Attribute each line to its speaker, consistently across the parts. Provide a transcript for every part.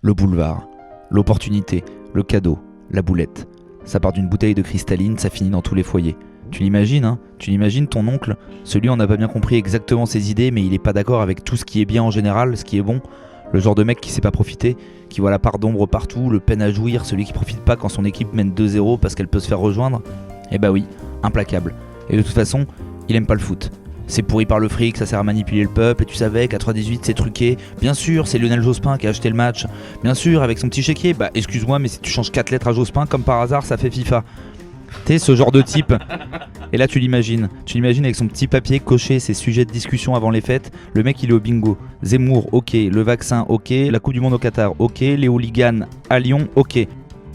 Speaker 1: Le boulevard, l'opportunité, le cadeau, la boulette. Ça part d'une bouteille de cristalline, ça finit dans tous les foyers. Tu l'imagines, hein ? Tu l'imagines ton oncle ? Celui on n'a pas bien compris exactement ses idées, mais il est pas d'accord avec tout ce qui est bien en général, ce qui est bon. Le genre de mec qui sait pas profiter, qui voit la part d'ombre partout, le peine à jouir, celui qui profite pas quand son équipe mène 2-0 parce qu'elle peut se faire rejoindre. Eh bah oui, implacable. Et de toute façon, il aime pas le foot. C'est pourri par le fric, ça sert à manipuler le peuple, et tu savais qu'à 3-18 c'est truqué. Bien sûr, c'est Lionel Jospin qui a acheté le match. Bien sûr, avec son petit chéquier, bah excuse-moi, mais si tu changes 4 lettres à Jospin, comme par hasard, ça fait FIFA. T'es ce genre de type. Et là tu l'imagines avec son petit papier coché ses sujets de discussion avant les fêtes. Le mec il est au bingo. Zemmour, ok. Le vaccin, ok. La Coupe du Monde au Qatar, ok. Les hooligans à Lyon, ok.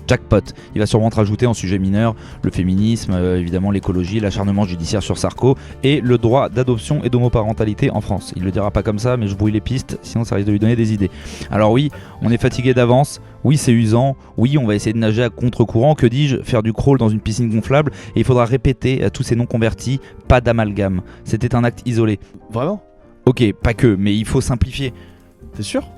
Speaker 1: Jackpot. Il va sûrement te rajouter en sujet mineur le féminisme, évidemment l'écologie, l'acharnement judiciaire sur Sarko et le droit d'adoption et d'homoparentalité en France. Il le dira pas comme ça, mais je brouille les pistes, sinon ça risque de lui donner des idées. Alors oui, on est fatigué d'avance, oui c'est usant, oui on va essayer de nager à contre-courant, que dis-je, faire du crawl dans une piscine gonflable, et il faudra répéter à tous ces non-convertis, pas d'amalgame. C'était un acte isolé.
Speaker 2: Vraiment ?
Speaker 1: Ok, pas que, mais il faut simplifier.
Speaker 2: T'es sûr ?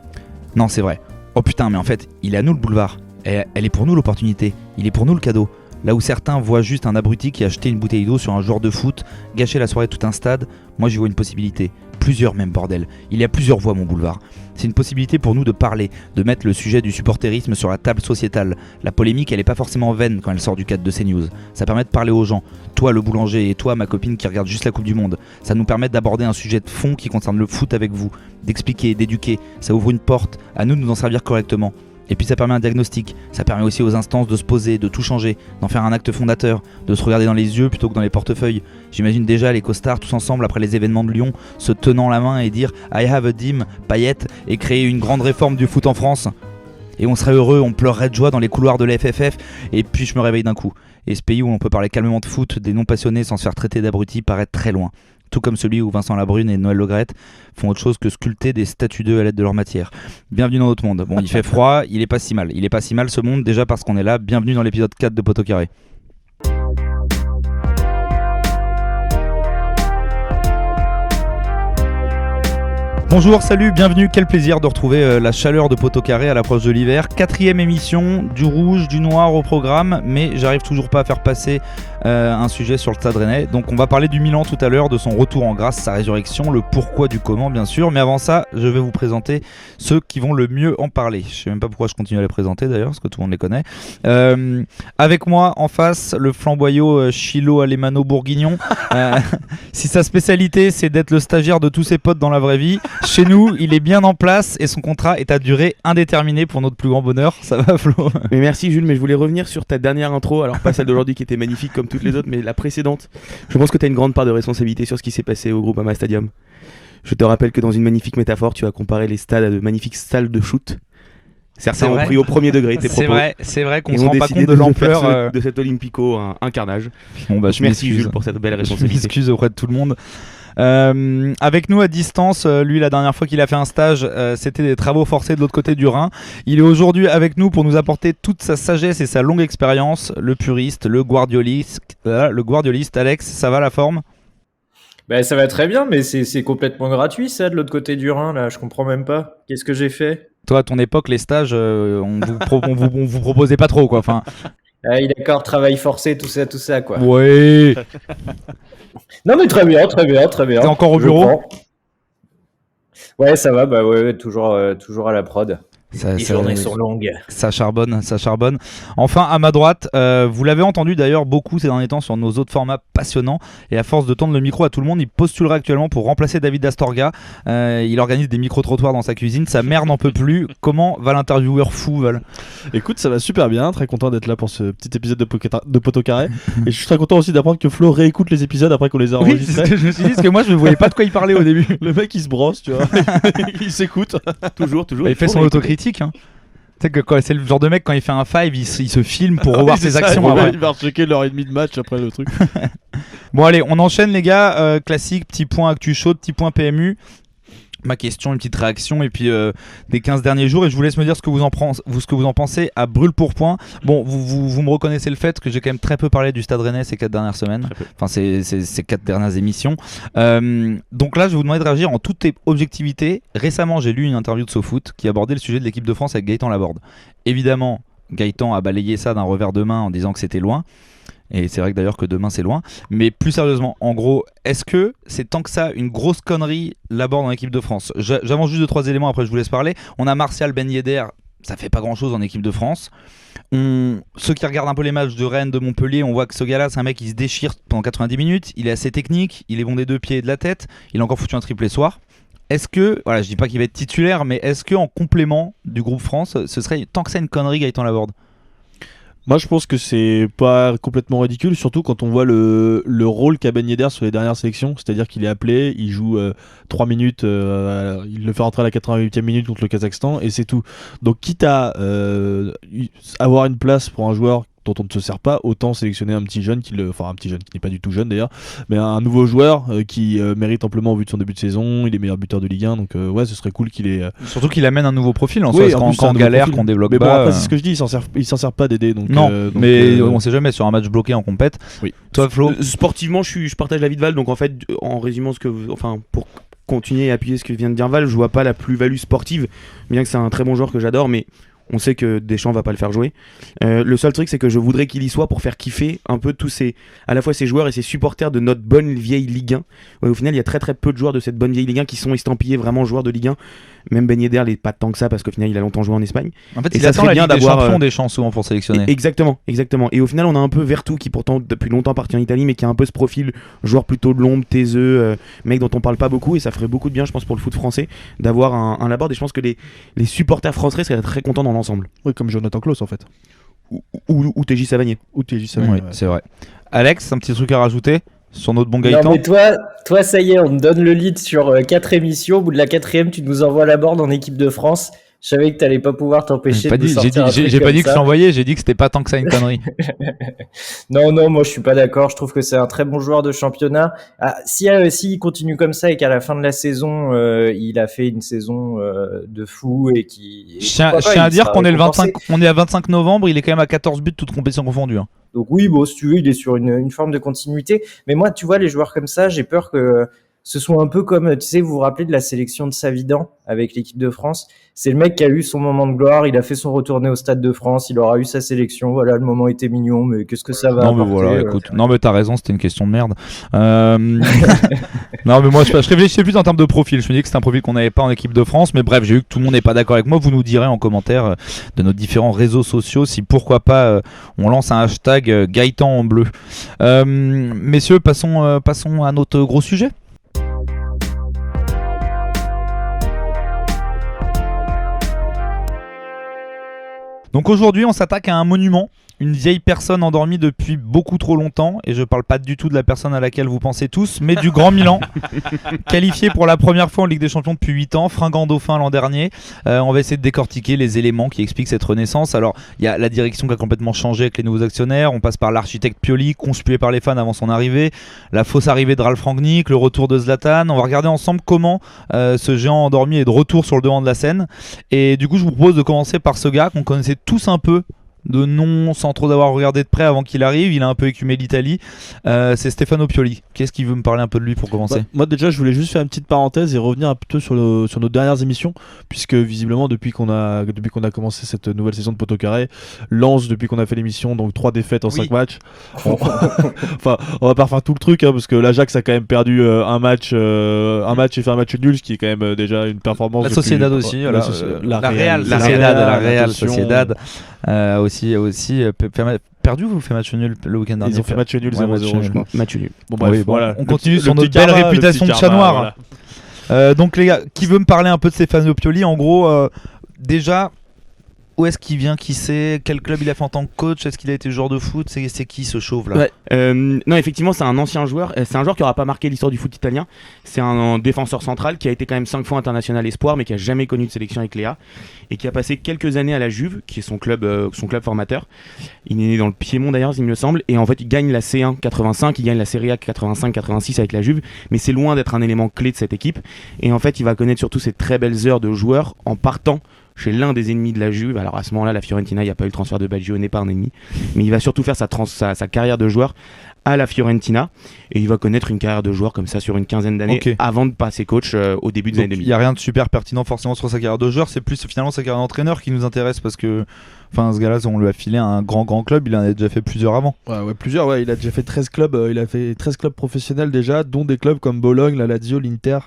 Speaker 1: Non, c'est vrai. Oh putain, mais en fait, il est à nous le boulevard. Elle est pour nous l'opportunité, il est pour nous le cadeau. Là où certains voient juste un abruti qui a acheté une bouteille d'eau sur un joueur de foot, gâcher la soirée de tout un stade, moi j'y vois une possibilité. Plusieurs même, bordel. Il y a plusieurs voies mon boulevard. C'est une possibilité pour nous de parler, de mettre le sujet du supporterisme sur la table sociétale. La polémique elle est pas forcément vaine quand elle sort du cadre de CNews. Ça permet de parler aux gens. Toi le boulanger et toi ma copine qui regarde juste la Coupe du Monde. Ça nous permet d'aborder un sujet de fond qui concerne le foot avec vous. D'expliquer, d'éduquer. Ça ouvre une porte. À nous de nous en servir correctement. Et puis ça permet un diagnostic, ça permet aussi aux instances de se poser, de tout changer, d'en faire un acte fondateur, de se regarder dans les yeux plutôt que dans les portefeuilles. J'imagine déjà les costards tous ensemble après les événements de Lyon, se tenant la main et dire « I have a dream, paillettes » et créer une grande réforme du foot en France. Et on serait heureux, on pleurerait de joie dans les couloirs de la FFF, et puis je me réveille d'un coup. Et ce pays où on peut parler calmement de foot, des non-passionnés sans se faire traiter d'abrutis paraît très loin. Tout comme celui où Vincent Labrune et Noël Le Graët font autre chose que sculpter des statues d'eux à l'aide de leur matière. Bienvenue dans notre monde. Bon, il fait froid, il est pas si mal. Il est pas si mal ce monde déjà parce qu'on est là. Bienvenue dans l'épisode 4 de Poteau Carré. Bonjour, salut, bienvenue, quel plaisir de retrouver la chaleur de Poteau Carré à l'approche de l'hiver. 4e émission, du rouge, du noir au programme, mais j'arrive toujours pas à faire passer un sujet sur le Stade Rennais. Donc on va parler du Milan tout à l'heure, de son retour en grâce, sa résurrection, le pourquoi du comment bien sûr. Mais avant ça, je vais vous présenter ceux qui vont le mieux en parler. Je sais même pas pourquoi je continue à les présenter d'ailleurs, parce que tout le monde les connaît. Avec moi en face, le flamboyant Chilo Alemano Bourguignon. Si sa spécialité c'est d'être le stagiaire de tous ses potes dans la vraie vie, chez nous il est bien en place et son contrat est à durée indéterminée pour notre plus grand bonheur. Ça va Flo ?
Speaker 2: Mais merci Jules, mais je voulais revenir sur ta dernière intro, alors pas celle d'aujourd'hui qui était magnifique comme toutes les autres, mais la précédente. Je pense que tu as une grande part de responsabilité sur ce qui s'est passé au Groupama Stadium. Je te rappelle que dans une magnifique métaphore, tu as comparé les stades à de magnifiques salles de shoot. Certains ont pris au premier degré tes propos.
Speaker 1: C'est vrai qu'on se rend pas compte de l'ampleur
Speaker 2: de cet Olympico, un carnage.
Speaker 1: Bon, bah,
Speaker 2: merci Jules pour cette belle responsabilité.
Speaker 1: Je m'excuse auprès de tout le monde. Avec nous à distance, lui la dernière fois qu'il a fait un stage, c'était des travaux forcés de l'autre côté du Rhin. Il est aujourd'hui avec nous pour nous apporter toute sa sagesse et sa longue expérience, le puriste, le guardioliste. Alex, ça va la forme ?
Speaker 3: Bah, ça va très bien, mais c'est complètement gratuit ça de l'autre côté du Rhin là, je comprends même pas. Qu'est-ce que j'ai fait ?
Speaker 1: Toi à ton époque les stages, on vous proposait pas trop quoi. Enfin.
Speaker 3: Ah oui, d'accord, travail forcé, tout ça quoi.
Speaker 1: Ouais.
Speaker 3: Non mais très bien.
Speaker 1: T'es encore au bureau ?
Speaker 3: Ouais, ça va, bah ouais, toujours à la prod. Les journées sont longues.
Speaker 1: Ça charbonne. Enfin, à ma droite, vous l'avez entendu d'ailleurs beaucoup ces derniers temps sur nos autres formats passionnants. Et à force de tendre le micro à tout le monde, il postulerait actuellement pour remplacer David Astorga. Il organise des micro-trottoirs dans sa cuisine. Sa mère n'en peut plus. Comment va l'intervieweur fou, Val ?
Speaker 4: Écoute, ça va super bien. Très content d'être là pour ce petit épisode de Poteau Carré. Et je suis très content aussi d'apprendre que Flo réécoute les épisodes après qu'on les a enregistrés.
Speaker 1: Oui, c'est ce que je me suis dit, parce que moi je ne voyais pas de quoi il parlait au début.
Speaker 4: Le mec il se brosse, tu vois. Il s'écoute. Toujours.
Speaker 1: Bah, il fait son autocritique. Hein. Tu sais que c'est le genre de mec quand il fait un five, il se filme pour revoir ses actions.
Speaker 4: Il va rechecker l'heure et demie de match après le truc.
Speaker 1: Bon allez, on enchaîne les gars. Classique, petit point actu chaud, petit point PMU. ma question, une petite réaction et puis des 15 derniers jours, et je vous laisse me dire ce que vous en pensez à brûle pour point. Bon, vous me reconnaissez le fait que j'ai quand même très peu parlé du Stade Rennais ces 4 dernières semaines, enfin ces 4 dernières émissions. Donc là je vais vous demander de réagir en toute objectivité. Récemment j'ai lu une interview de SoFoot qui abordait le sujet de l'équipe de France avec Gaëtan Laborde. Évidemment Gaëtan a balayé ça d'un revers de main en disant que c'était loin. Et c'est vrai que d'ailleurs que demain c'est loin. Mais plus sérieusement, en gros, est-ce que c'est tant que ça une grosse connerie Laborde dans l'équipe de France? J'avance juste 2-3 éléments, après je vous laisse parler. On a Martial Ben Yedder, ça fait pas grand chose en équipe de France. Ceux qui regardent un peu les matchs de Rennes, de Montpellier, on voit que ce gars-là, c'est un mec qui se déchire pendant 90 minutes. Il est assez technique, il est bon des 2 pieds et de la tête. Il a encore foutu un triplé soir. Est-ce que, voilà, je dis pas qu'il va être titulaire, mais est-ce que en complément du groupe France, ce serait tant que ça une connerie Gaëtan Laborde?
Speaker 4: Moi, je pense que c'est pas complètement ridicule, surtout quand on voit le rôle qu'a Ben Yedder sur les dernières sélections. C'est-à-dire qu'il est appelé, il joue 3 minutes, il le fait rentrer à la 88e minute contre le Kazakhstan, et c'est tout. Donc, quitte à avoir une place pour un joueur dont on ne se sert pas, autant sélectionner un petit jeune qui n'est pas du tout jeune d'ailleurs, mais un nouveau joueur qui mérite amplement au vu de son début de saison. Il est meilleur buteur de Ligue 1, donc ouais, ce serait cool qu'il ait
Speaker 1: surtout qu'il amène un nouveau profil en
Speaker 4: oui,
Speaker 1: soi, quand on galère, qu'on débloque
Speaker 4: mais
Speaker 1: pas.
Speaker 4: bon, après, c'est ce que je dis, il s'en sert pas d'aider, donc
Speaker 1: non, mais on sait jamais sur un match bloqué en compète.
Speaker 4: Oui.
Speaker 1: Toi Flo,
Speaker 2: Sportivement, je partage l'avis de Val, donc en fait, en résumant pour continuer et appuyer ce que vient de dire Val, je vois pas la plus-value sportive, bien que c'est un très bon joueur que j'adore, mais on sait que Deschamps va pas le faire jouer. Le seul truc, c'est que je voudrais qu'il y soit pour faire kiffer un peu à la fois ces joueurs et ces supporters de notre bonne vieille Ligue 1. Ouais, au final, il y a très très peu de joueurs de cette bonne vieille Ligue 1 qui sont estampillés vraiment joueurs de Ligue 1. Même Ben Yedder, il n'est pas tant que ça parce qu'au final, il a longtemps joué en Espagne.
Speaker 1: en fait,
Speaker 2: et
Speaker 1: il
Speaker 2: ça
Speaker 1: attend
Speaker 2: serait
Speaker 1: la
Speaker 2: bien
Speaker 1: Ligue des
Speaker 2: d'avoir,
Speaker 1: champions Deschamps souvent pour sélectionner.
Speaker 2: Exactement. Et au final, on a un peu Vertu qui pourtant depuis longtemps parti en Italie, mais qui a un peu ce profil joueur plutôt de l'ombre, taiseux, mec dont on parle pas beaucoup, et ça ferait beaucoup de bien, je pense, pour le foot français d'avoir un Laborde. Et je pense que les supporters français seraient très contents dans l'ensemble.
Speaker 4: Oui, comme Jonathan Klaus en fait.
Speaker 2: Ou TJ Savanier.
Speaker 4: Ou TJ Savanier.
Speaker 1: Oui, c'est vrai. Alex, un petit truc à rajouter sur notre bon
Speaker 3: Non,
Speaker 1: Gaëtan?
Speaker 3: mais toi, ça y est, on me donne le lead sur 4 émissions. Au bout de la 4e, tu nous envoies Laborde en équipe de France. Je savais que t'allais pas pouvoir t'empêcher de nous sortir un truc
Speaker 1: J'ai pas
Speaker 3: comme
Speaker 1: dit que je
Speaker 3: ça.
Speaker 1: l'envoyais, j'ai dit que c'était pas tant que ça une connerie.
Speaker 3: Non, moi je suis pas d'accord. Je trouve que c'est un très bon joueur de championnat. S'il continue comme ça et qu'à la fin de la saison, il a fait une saison de fou et qui.
Speaker 1: Je tiens à dire qu'on est on est à 25 novembre, il est quand même à 14 buts toutes compétitions confondues. Hein.
Speaker 3: Donc oui, bon, si tu veux, il est sur une forme de continuité. Mais moi, tu vois, les joueurs comme ça, j'ai peur que ce soit un peu comme, tu sais, vous vous rappelez de la sélection de Savidan avec l'équipe de France. C'est le mec qui a eu son moment de gloire, il a fait son retourné au Stade de France, il aura eu sa sélection, voilà, le moment était mignon, mais qu'est-ce que ça va
Speaker 1: Non mais
Speaker 3: apporter,
Speaker 1: voilà, écoute, non mais t'as raison, c'était une question de merde. Non mais moi je réfléchissais plus en termes de profil, je me dis que c'est un profil qu'on n'avait pas en équipe de France, mais bref, j'ai vu que tout le monde n'est pas d'accord avec moi, vous nous direz en commentaire de nos différents réseaux sociaux si pourquoi pas on lance un hashtag Gaëtan en bleu. Messieurs, passons à notre gros sujet. Donc aujourd'hui, on s'attaque à un monument, une vieille personne endormie depuis beaucoup trop longtemps, et je parle pas du tout de la personne à laquelle vous pensez tous, mais du Grand Milan, qualifié pour la première fois en Ligue des Champions depuis 8 ans, fringant dauphin l'an dernier. On va essayer de décortiquer les éléments qui expliquent cette renaissance. Alors, il y a la direction qui a complètement changé avec les nouveaux actionnaires, on passe par l'architecte Pioli, conspué par les fans avant son arrivée, la fausse arrivée de Ralf Rangnick, le retour de Zlatan. On va regarder ensemble comment ce géant endormi est de retour sur le devant de la scène. Et du coup, je vous propose de commencer par ce gars qu'on connaissait tous un peu de nom sans trop d'avoir regardé de près avant qu'il arrive. Il a un peu écumé l'Italie. C'est Stefano Pioli. Qu'est-ce qu'il veut me parler un peu de lui pour commencer?
Speaker 4: Moi déjà je voulais juste faire une petite parenthèse et revenir un peu sur nos dernières émissions, puisque visiblement depuis qu'on a commencé cette nouvelle saison de Poteau Carré, Lens depuis qu'on a fait l'émission, donc 3 défaites en 5 matchs. Enfin on va pas refaire tout le truc parce que l'Ajax a quand même perdu un match et fait un match nul, ce qui est quand même déjà une performance.
Speaker 1: La Sociedad aussi, la Real Sociedad aussi perdu ou fait match nul le week-end dernier?
Speaker 4: Ils ont fait match nul 0-0 je crois.
Speaker 2: Match nul.
Speaker 4: Bon bref,
Speaker 1: oui,
Speaker 4: voilà.
Speaker 1: On continue sur
Speaker 4: le
Speaker 1: notre
Speaker 4: petit
Speaker 1: belle
Speaker 4: karma,
Speaker 1: réputation de chat noir.
Speaker 4: Voilà.
Speaker 1: Donc les gars, qui veut me parler un peu de Stefano Pioli? En gros, déjà, Où est-ce qu'il vient, qui c'est, quel club il a fait en tant que coach, est-ce qu'il a été joueur de foot, c'est qui ce chauve là?
Speaker 2: Ouais. Non, effectivement, c'est un ancien joueur. C'est un joueur qui n'aura pas marqué l'histoire du foot italien. C'est un défenseur central qui a été quand même 5 fois international espoir, mais qui a jamais connu de sélection avec Léa et qui a passé quelques années à la Juve, qui est son club formateur. Il est né dans le Piémont d'ailleurs, il me semble, et en fait, il gagne la C1 85, il gagne la Serie A 85-86 avec la Juve, mais c'est loin d'être un élément clé de cette équipe. Et en fait, il va connaître surtout ces très belles heures de joueur en partant chez l'un des ennemis de la Juve. Alors à ce moment-là, la Fiorentina, il n'y a pas eu le transfert de Baggio, n'est pas un ennemi, mais il va surtout faire sa carrière de joueur à la Fiorentina, et il va connaître une carrière de joueur comme ça sur une quinzaine d'années avant de passer coach au début des années 2000.
Speaker 1: Il n'y a rien de super pertinent forcément sur sa carrière de joueur, c'est plus finalement sa carrière d'entraîneur qui nous intéresse, parce que ce gars-là, on lui a filé un grand club, il en a déjà fait plusieurs avant.
Speaker 4: Plusieurs, il a déjà fait 13 clubs, il a fait 13 clubs professionnels déjà, dont des clubs comme Bologne, la Lazio, l'Inter,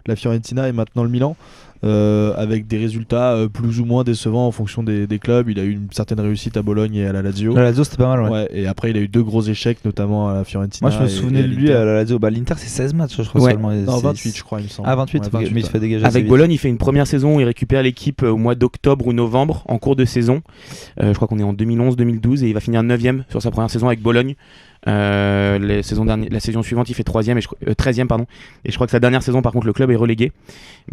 Speaker 4: la Fiorentina et maintenant le Milan. Avec des résultats plus ou moins décevants en fonction des clubs. Il a eu une certaine réussite à Bologne et à la Lazio.
Speaker 1: La Lazio, c'était pas mal, ouais.
Speaker 4: Et après, il a eu 2 gros échecs, notamment à la Fiorentina.
Speaker 1: Moi, je me souvenais de lui à la Lazio. L'Inter, c'est 16 matchs, je crois seulement.
Speaker 4: Non, 28, je crois, il me semble.
Speaker 1: Ah, 28, mais il se fait dégager.
Speaker 2: Avec Bologne, il fait une première saison où il récupère l'équipe au mois d'octobre ou novembre, en cours de saison. Je crois qu'on est en 2011-2012, et il va finir 9ème sur sa première saison avec Bologne. La saison suivante il fait 13ème pardon, et je crois que sa dernière saison par contre le club est relégué,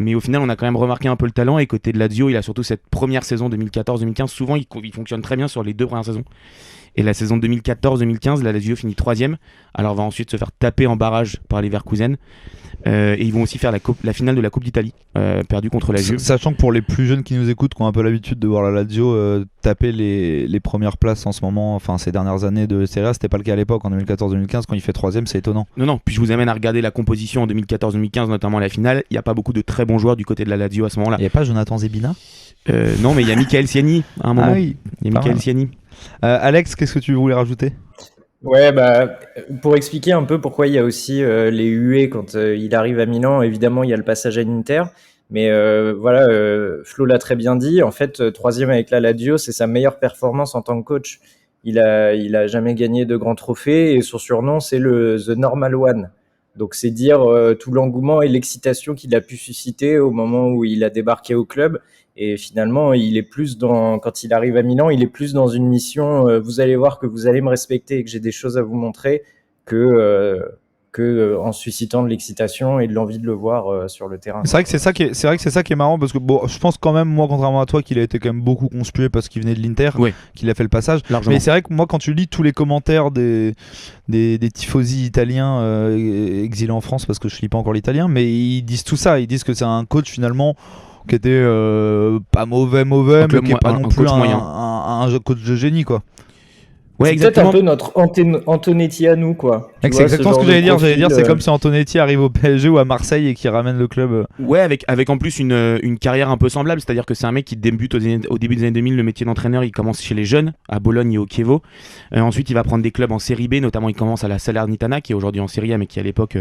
Speaker 2: mais au final on a quand même remarqué un peu le talent. Et côté de Lazio, il a surtout cette première saison 2014-2015, souvent il fonctionne très bien sur les 2 premières saisons, et la saison 2014-2015 la Lazio finit 3ème, alors va ensuite se faire taper en barrage par les Leverkusen, et ils vont aussi faire la finale de la Coupe d'Italie perdue contre la Juve.
Speaker 1: Sachant que pour les plus jeunes qui nous écoutent, qui ont un peu l'habitude de voir la Lazio taper les premières places en ce moment, ces dernières années de Serie A, c'était pas le cas à l'époque en 2014-2015. Quand il fait 3ème, c'est étonnant.
Speaker 2: Non, puis je vous amène à regarder la composition en 2014-2015, notamment la finale. Il n'y a pas beaucoup de très bons joueurs du côté de la Lazio à ce moment-là.
Speaker 1: Il n'y a pas Jonathan Zebina?
Speaker 2: Non, mais il y a Michael Siani à un moment.
Speaker 1: Ah oui,
Speaker 2: il y a Michael Siani.
Speaker 1: Alex, qu'est-ce que tu voulais rajouter?
Speaker 3: Ouais, pour expliquer un peu pourquoi il y a aussi les huées quand il arrive à Milan, évidemment il y a le passage à l'Inter, mais Flo l'a très bien dit, en fait 3ème avec la Lazio, c'est sa meilleure performance en tant que coach. Il a jamais gagné de grands trophées, et son surnom c'est le The Normal One. Donc c'est dire tout l'engouement et l'excitation qu'il a pu susciter au moment où il a débarqué au club. Et finalement, il est plus quand il arrive à Milan, il est plus dans une mission. Vous allez voir que vous allez me respecter et que j'ai des choses à vous montrer, que en suscitant de l'excitation et de l'envie de le voir sur le terrain.
Speaker 1: C'est vrai que c'est ça qui est marrant, parce que je pense quand même, moi, contrairement à toi, qu'il a été quand même beaucoup conspué parce qu'il venait de l'Inter, qu'il a fait le passage. Largement. Mais c'est vrai que moi, quand tu lis tous les commentaires des tifosi italiens exilés en France, parce que je lis pas encore l'italien, mais ils disent tout ça. Ils disent que c'est un coach finalement qui était pas mauvais, mais qui est pas non plus un coach de génie, quoi.
Speaker 3: Ouais, c'est exactement. Peut-être un peu notre Antonetti à nous, quoi.
Speaker 1: C'est exactement ce que j'allais dire. C'est comme si Antonetti arrive au PSG ou à Marseille et qui ramène le club.
Speaker 2: Ouais, avec en plus une carrière un peu semblable. C'est-à-dire que c'est un mec qui débute au début des années 2000, le métier d'entraîneur. Il commence chez les jeunes, à Bologne et au Chievo. Ensuite, il va prendre des clubs en Série B. Notamment, il commence à la Salernitana, qui est aujourd'hui en Série A, mais qui à l'époque,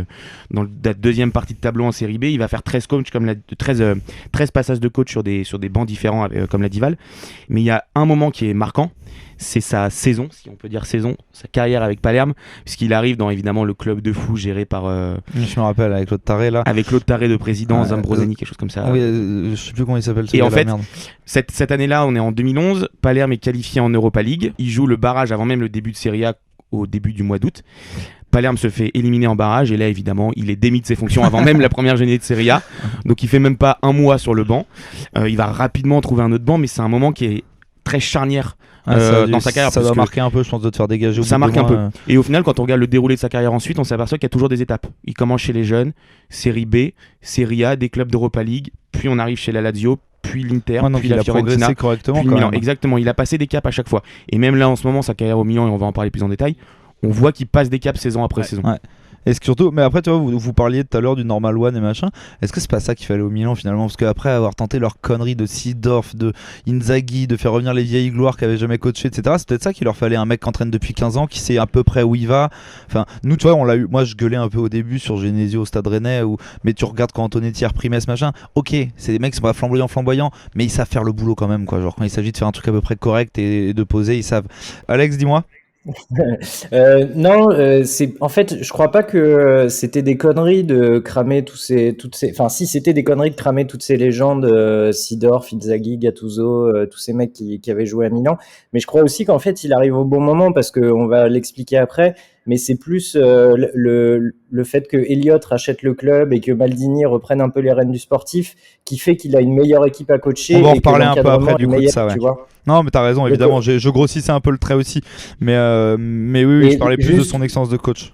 Speaker 2: dans la deuxième partie de tableau en Série B. Il va faire 13 coachs, 13 passages de coach sur des bancs différents, comme la Dival. Mais il y a un moment qui est marquant. C'est sa saison, si on peut dire saison, sa carrière avec Palerme, puisqu'il arrive dans évidemment le club de fou géré par.
Speaker 1: Je me rappelle, avec Claude Tarré là.
Speaker 2: Avec Claude Tarré de président, Zambrosani, quelque chose comme ça.
Speaker 1: Oui, je sais plus comment il s'appelle.
Speaker 2: Et en fait, cette année-là, on est en 2011. Palerme est qualifié en Europa League. Il joue le barrage avant même le début de Serie A, au début du mois d'août. Palerme se fait éliminer en barrage, et là évidemment il est démis de ses fonctions avant même la première journée de Serie A. Donc il fait même pas un mois sur le banc. Il va rapidement trouver un autre banc, mais c'est un moment qui est très charnière. Dans sa carrière,
Speaker 1: ça doit marquer un peu, je pense, de te faire dégager.
Speaker 2: Ça marque un peu. Et au final, quand on regarde le déroulé de sa carrière ensuite, on s'aperçoit qu'il y a toujours des étapes. Il commence chez les jeunes, Série B, Série A, des clubs d'Europa League, puis on arrive chez la Lazio, puis l'Inter, puis la Fiorentina,
Speaker 1: progressé correctement,
Speaker 2: puis
Speaker 1: quand
Speaker 2: Milan.
Speaker 1: même.
Speaker 2: Exactement, il a passé des caps à chaque fois. Et même là, en ce moment, sa carrière au Milan, et on va en parler plus en détail, on voit qu'il passe des caps saison après saison.
Speaker 1: Ouais. Et surtout, mais après, tu vois, vous parliez tout à l'heure du Normal One et machin. Est-ce que c'est pas ça qu'il fallait au Milan finalement? Parce qu'après avoir tenté leur connerie de Seedorf, de Inzaghi, de faire revenir les vieilles gloires qui avaient jamais coaché, etc., c'est peut-être ça qu'il leur fallait, un mec qui entraîne depuis 15 ans, qui sait à peu près où il va. Enfin, nous, tu vois, on l'a eu. Moi, je gueulais un peu au début sur Genesio au Stade Rennais, mais tu regardes quand Antonetti a repris Metz, machin. Ok, c'est des mecs qui sont pas flamboyants, mais ils savent faire le boulot quand même, quoi. Genre, quand il s'agit de faire un truc à peu près correct et de poser, ils savent. Alex, dis-moi.
Speaker 3: Non, c'est en fait, je crois pas que c'était des conneries de cramer enfin, si c'était des conneries de cramer toutes ces légendes, Sidorf, Inzaghi, Gattuso, tous ces mecs qui avaient joué à Milan. Mais je crois aussi qu'en fait, il arrive au bon moment parce que on va l'expliquer après. Mais c'est plus le fait que Elliott rachète le club et que Maldini reprenne un peu les rênes du sportif qui fait qu'il a une meilleure équipe à coacher
Speaker 1: On va en
Speaker 3: et que
Speaker 1: reparler un peu
Speaker 3: l'encadrement
Speaker 1: après du
Speaker 3: est
Speaker 1: coup de
Speaker 3: meilleur,
Speaker 1: ça, ouais.
Speaker 3: tu vois.
Speaker 1: Non, mais t'as raison,
Speaker 3: Donc,
Speaker 1: évidemment. Je grossissais un peu le trait aussi, mais oui, je
Speaker 3: et
Speaker 1: parlais plus de
Speaker 3: juste,
Speaker 1: son excellence de coach.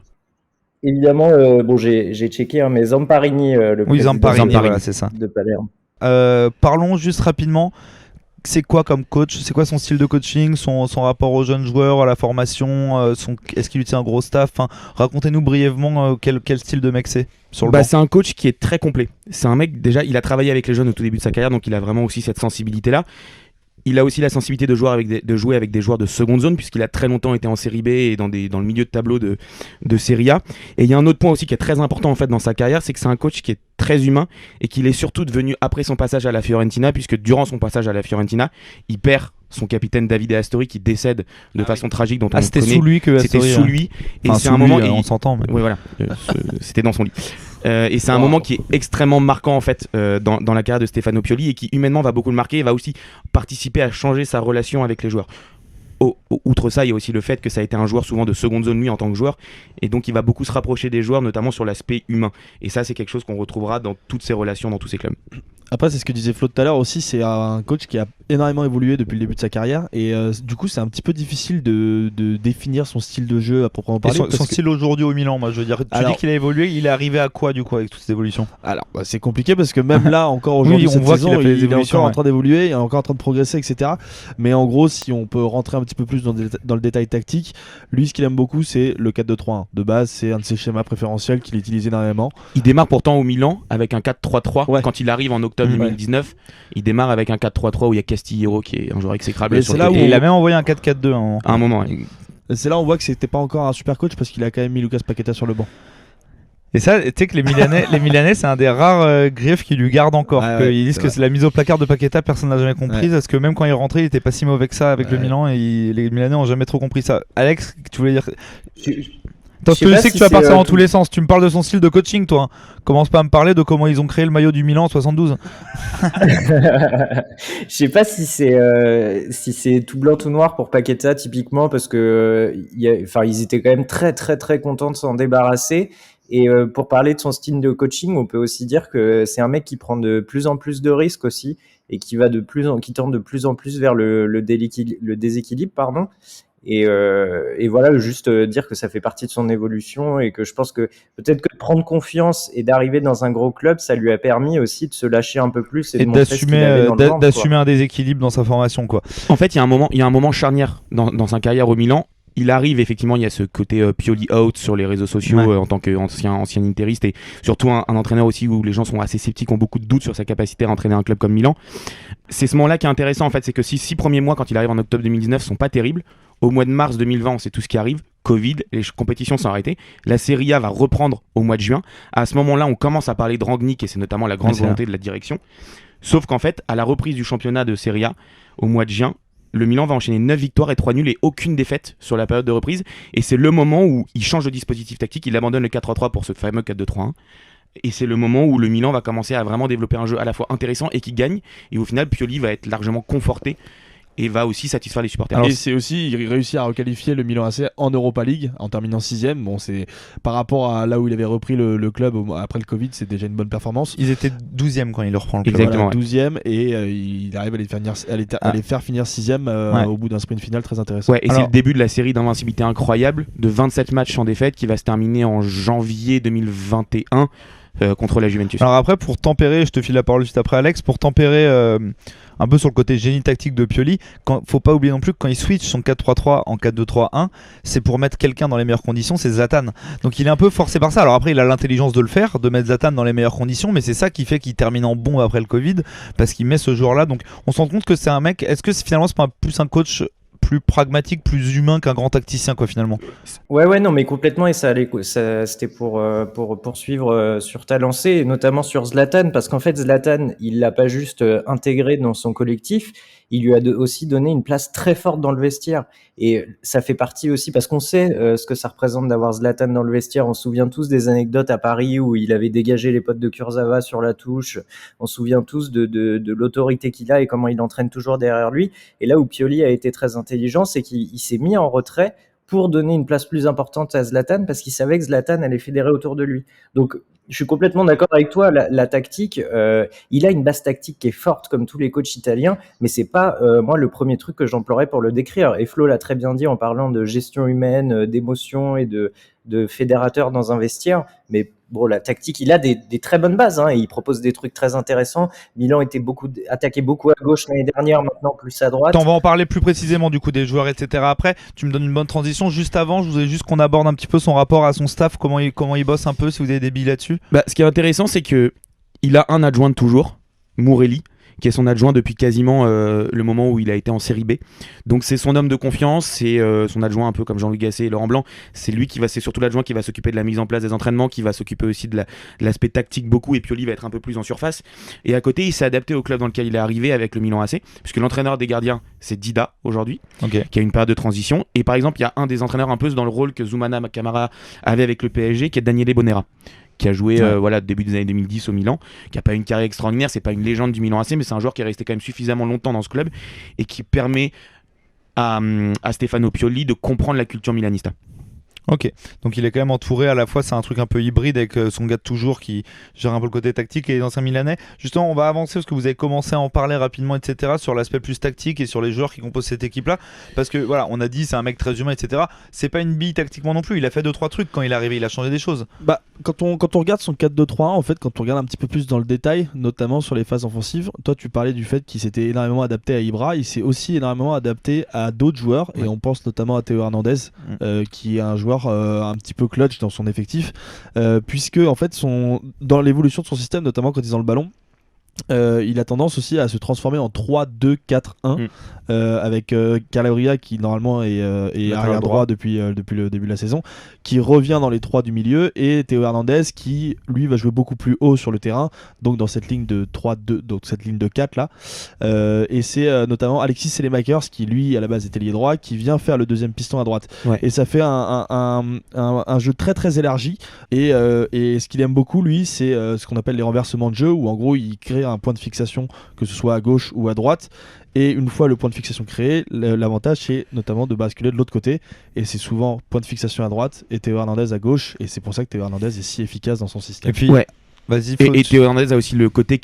Speaker 3: évidemment, bon, j'ai checké, hein, mais Zamparini, le
Speaker 1: Oui,
Speaker 3: président
Speaker 1: Zamparini,
Speaker 2: Zamparini.
Speaker 1: voilà, c'est ça.
Speaker 3: de Palerme.
Speaker 1: Parlons juste rapidement. C'est quoi comme coach? C'est quoi son style de coaching, son rapport aux jeunes joueurs, à la formation, est-ce qu'il utilise un gros staff? Enfin, racontez-nous brièvement quel style de mec c'est sur le banc.
Speaker 2: C'est un coach qui est très complet. C'est un mec, déjà, il a travaillé avec les jeunes au tout début de sa carrière, donc il a vraiment aussi cette sensibilité-là. Il a aussi la sensibilité de jouer avec des joueurs de seconde zone, puisqu'il a très longtemps été en série B et dans le milieu de tableau de série A. Et il y a un autre point aussi qui est très important en fait dans sa carrière, c'est que c'est un coach qui est très humain et qu'il est surtout devenu après son passage à la Fiorentina, puisque durant son passage à la Fiorentina, il perd son capitaine Davide Astori qui décède de façon tragique, dont on
Speaker 1: c'était
Speaker 2: connaît.
Speaker 1: sous lui que
Speaker 2: C'était
Speaker 1: Astori,
Speaker 2: sous lui. Et
Speaker 1: enfin,
Speaker 2: c'est
Speaker 1: sous
Speaker 2: un
Speaker 1: lui,
Speaker 2: moment.
Speaker 1: on s'entend. Mais...
Speaker 2: Oui, voilà. C'était dans son lit. Et c'est un moment qui est extrêmement marquant en fait dans la carrière de Stefano Pioli et qui humainement va beaucoup le marquer et va aussi participer à changer sa relation avec les joueurs. Outre ça, il y a aussi le fait que ça a été un joueur souvent de seconde zone lui en tant que joueur, et donc il va beaucoup se rapprocher des joueurs, notamment sur l'aspect humain. Et ça, c'est quelque chose qu'on retrouvera dans toutes ses relations, dans tous ses clubs.
Speaker 4: Après, c'est ce que disait Flo tout à l'heure aussi, c'est un coach qui a énormément évolué depuis le début de sa carrière et du coup c'est un petit peu difficile de définir son style de jeu à proprement parler.
Speaker 1: Son style aujourd'hui au Milan, moi je veux dire, tu dis qu'il a évolué, il est arrivé à quoi du coup avec toutes ces évolutions?
Speaker 4: Alors c'est compliqué parce que même là encore aujourd'hui,
Speaker 1: oui,
Speaker 4: cette
Speaker 1: on voit
Speaker 4: saison,
Speaker 1: qu'il a fait des
Speaker 4: il est
Speaker 1: évolutions,
Speaker 4: encore en train d'évoluer, il est encore en train de progresser, etc. Mais en gros, si on peut rentrer un petit peu plus dans le détail tactique, lui ce qu'il aime beaucoup c'est le 4-2-3-1. De base, c'est un de ses schémas préférentiels qu'il utilise énormément.
Speaker 2: Il démarre pourtant au Milan avec un 4-3-3.
Speaker 4: Ouais.
Speaker 2: Quand il arrive en octobre 2019, il démarre avec un 4-3-3 où il y a Castillero qui est un joueur exécrable.
Speaker 4: Et
Speaker 2: sur
Speaker 4: c'est
Speaker 2: le
Speaker 4: là
Speaker 2: côté.
Speaker 4: où
Speaker 1: il a même envoyé un 4-4-2
Speaker 2: à un moment.
Speaker 4: C'est là où on voit que c'était pas encore un super coach parce qu'il a quand même mis Lucas Paqueta sur le banc.
Speaker 1: Et ça, tu sais que les Milanais, c'est un des rares griefs qui lui gardent encore. Ils disent que c'est la mise au placard de Paqueta, personne n'a jamais compris, parce que même quand il est rentré, il était pas si mauvais que ça avec le Milan, et les Milanais ont jamais trop compris ça. Alex, tu voulais dire? Attends, je sais que tu vas partir dans tous les sens. Tu me parles de son style de coaching, toi. Hein. Commence pas à me parler de comment ils ont créé le maillot du Milan en 72.
Speaker 3: Je sais pas si c'est tout blanc tout noir pour Paqueta typiquement parce que ils étaient quand même très très très contents de s'en débarrasser. Et pour parler de son style de coaching, on peut aussi dire que c'est un mec qui prend de plus en plus de risques aussi et qui va qui tend de plus en plus vers le déséquilibre, pardon. Et voilà, juste dire que ça fait partie de son évolution et que je pense que peut-être que prendre confiance et d'arriver dans un gros club, ça lui a permis aussi de se lâcher un peu plus et de montrer ce qu'il avait dans le ventre,
Speaker 1: d'assumer un déséquilibre dans sa formation, quoi.
Speaker 2: En fait, il y a un moment charnière dans sa carrière au Milan. Il arrive effectivement, il y a ce côté Pioli out sur les réseaux sociaux en tant qu'ancien interiste et surtout un entraîneur aussi où les gens sont assez sceptiques, ont beaucoup de doutes sur sa capacité à entraîner un club comme Milan. C'est ce moment-là qui est intéressant en fait, c'est que si 6 premiers mois quand il arrive en octobre 2019 sont pas terribles, au mois de mars 2020 on sait tout ce qui arrive, Covid, les compétitions sont arrêtées, la Serie A va reprendre au mois de juin. À ce moment-là on commence à parler de Rangnick et c'est notamment la grande volonté de la direction. Sauf qu'en fait à la reprise du championnat de Serie A au mois de juin, le Milan va enchaîner 9 victoires et 3 nuls et aucune défaite sur la période de reprise. Et c'est le moment où il change de dispositif tactique, il abandonne le 4-3-3 pour ce fameux 4-2-3-1. Et c'est le moment où le Milan va commencer à vraiment développer un jeu à la fois intéressant et qui gagne. Et au final, Pioli va être largement conforté et va aussi satisfaire les supporters.
Speaker 4: Et c'est aussi, il réussit à requalifier le Milan AC en Europa League en terminant 6ème. Bon, c'est par rapport à là où il avait repris le club après le Covid, c'est déjà une bonne performance.
Speaker 1: Ils étaient 12ème quand il le reprend le club.
Speaker 2: Exactement.
Speaker 4: Voilà, 12ème et il arrive à les faire finir 6ème au bout d'un sprint final très intéressant.
Speaker 2: Ouais, et c'est le début de la série d'invincibilité incroyable de 27 matchs sans défaite qui va se terminer en janvier 2021 contre la Juventus.
Speaker 1: Alors après, pour tempérer, je te file la parole juste après Alex, pour tempérer un peu sur le côté génie tactique de Pioli, faut pas oublier non plus que quand il switch son 4-3-3 en 4-2-3-1, c'est pour mettre quelqu'un dans les meilleures conditions, c'est Zlatan. Donc il est un peu forcé par ça. Alors après, il a l'intelligence de le faire, de mettre Zlatan dans les meilleures conditions, mais c'est ça qui fait qu'il termine en bombe après le Covid, parce qu'il met ce joueur-là. Donc on se rend compte que c'est un mec, est-ce que finalement c'est pas plus un coach plus pragmatique, plus humain qu'un grand tacticien, quoi, finalement?
Speaker 3: Ouais, non, mais complètement, et c'était pour poursuivre sur ta lancée, et notamment sur Zlatan, parce qu'en fait, Zlatan, il l'a pas juste intégré dans son collectif, il lui a aussi donné une place très forte dans le vestiaire. Et ça fait partie aussi, parce qu'on sait ce que ça représente d'avoir Zlatan dans le vestiaire. On se souvient tous des anecdotes à Paris où il avait dégagé les potes de Kurzawa sur la touche. On se souvient tous de l'autorité qu'il a et comment il entraîne toujours derrière lui. Et là où Pioli a été très intelligent, c'est qu'il s'est mis en retrait pour donner une place plus importante à Zlatan, parce qu'il savait que Zlatan allait fédérer autour de lui. Donc, je suis complètement d'accord avec toi. La tactique, il a une base tactique qui est forte, comme tous les coachs italiens, mais c'est pas moi le premier truc que j'emploierais pour le décrire. Et Flo l'a très bien dit en parlant de gestion humaine, d'émotion et de fédérateur dans un vestiaire. Mais bon, la tactique, il a des très bonnes bases, hein, et il propose des trucs très intéressants. Milan était attaqué beaucoup à gauche l'année dernière, maintenant plus à droite.
Speaker 1: On va en parler plus précisément du coup des joueurs, etc. Après, tu me donnes une bonne transition. Juste avant, je voudrais juste qu'on aborde un petit peu son rapport à son staff, comment il bosse un peu, si vous avez des billes là-dessus.
Speaker 2: Ce qui est intéressant, c'est que il a un adjoint de toujours, Mourelli, qui est son adjoint depuis quasiment le moment où il a été en série B. Donc c'est son homme de confiance, c'est son adjoint un peu comme Jean-Louis Gasset et Laurent Blanc. C'est surtout l'adjoint qui va s'occuper de la mise en place des entraînements, qui va s'occuper aussi de l'aspect tactique beaucoup, et Pioli va être un peu plus en surface. Et à côté, il s'est adapté au club dans lequel il est arrivé avec le Milan AC, puisque l'entraîneur des gardiens, c'est Dida aujourd'hui, qui a une période de transition. Et par exemple, il y a un des entraîneurs un peu dans le rôle que Zoumana Camara avait avec le PSG, qui est Daniele Bonera, qui a joué début des années 2010 au Milan, qui n'a pas une carrière extraordinaire, c'est pas une légende du Milan AC, mais c'est un joueur qui est resté quand même suffisamment longtemps dans ce club et qui permet à Stefano Pioli de comprendre la culture milanista.
Speaker 1: Ok, donc il est quand même entouré, à la fois c'est un truc un peu hybride avec son gars de toujours qui gère un peu le côté tactique et les anciens milanais. Justement, on va avancer parce que vous avez commencé à en parler rapidement, etc., sur l'aspect plus tactique et sur les joueurs qui composent cette équipe-là. Parce que voilà, on a dit c'est un mec très humain, etc. C'est pas une bille tactiquement non plus, il a fait 2-3 trucs quand il est arrivé, il a changé des choses.
Speaker 4: Quand on regarde son 4-2-3-1, en fait, quand on regarde un petit peu plus dans le détail, notamment sur les phases offensives, toi tu parlais du fait qu'il s'était énormément adapté à Ibra, il s'est aussi énormément adapté à d'autres joueurs, et on pense notamment à Théo Hernandez, qui est un joueur un petit peu clutch dans son effectif, puisque en fait dans l'évolution de son système, notamment quand ils ont le ballon, il a tendance aussi à se transformer en 3-2-4-1 avec Calabria qui normalement est arrière droit depuis le début de la saison, qui revient dans les 3 du milieu, et Théo Hernandez qui lui va jouer beaucoup plus haut sur le terrain, donc dans cette ligne de 3-2, donc cette ligne de 4 là, et c'est notamment Alexis Selemakers qui lui à la base était lié droit, qui vient faire le deuxième piston à droite, et ça fait un jeu très très élargi, et ce qu'il aime beaucoup lui, c'est ce qu'on appelle les renversements de jeu, où en gros il crée un point de fixation, que ce soit à gauche ou à droite, et une fois le point de fixation créé, l'avantage c'est notamment de basculer de l'autre côté, et c'est souvent point de fixation à droite et Théo Hernandez à gauche, et c'est pour ça que Théo Hernandez est si efficace dans son système.
Speaker 1: Et puis vas-y,
Speaker 2: et Théo Hernandez a aussi le côté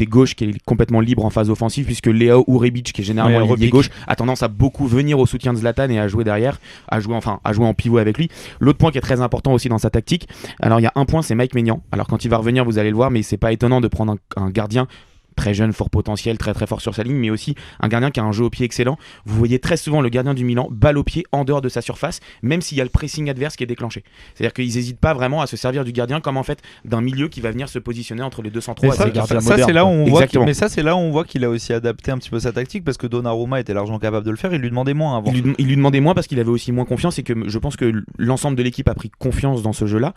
Speaker 2: gauche qui est complètement libre en phase offensive, puisque Leao ou Rebic, qui est généralement l'ailier gauche, a tendance à beaucoup venir au soutien de Zlatan et à jouer derrière, à jouer en pivot avec lui. L'autre point qui est très important aussi dans sa tactique, alors il y a un point, c'est Mike Maignan. Alors quand il va revenir, vous allez le voir, mais c'est pas étonnant de prendre un gardien très jeune, fort potentiel, très très fort sur sa ligne, mais aussi un gardien qui a un jeu au pied excellent. Vous voyez très souvent le gardien du Milan balle au pied en dehors de sa surface, même s'il y a le pressing adverse qui est déclenché. C'est-à-dire qu'ils n'hésitent pas vraiment à se servir du gardien comme en fait d'un milieu qui va venir se positionner entre les deux centraux.
Speaker 1: Ça, c'est là où on voit mais ça c'est là où on voit qu'il a aussi adapté un petit peu sa tactique, parce que Donnarumma était largement capable de le faire, il lui demandait moins avant.
Speaker 2: Il lui demandait moins parce qu'il avait aussi moins confiance, et que je pense que l'ensemble de l'équipe a pris confiance dans ce jeu-là.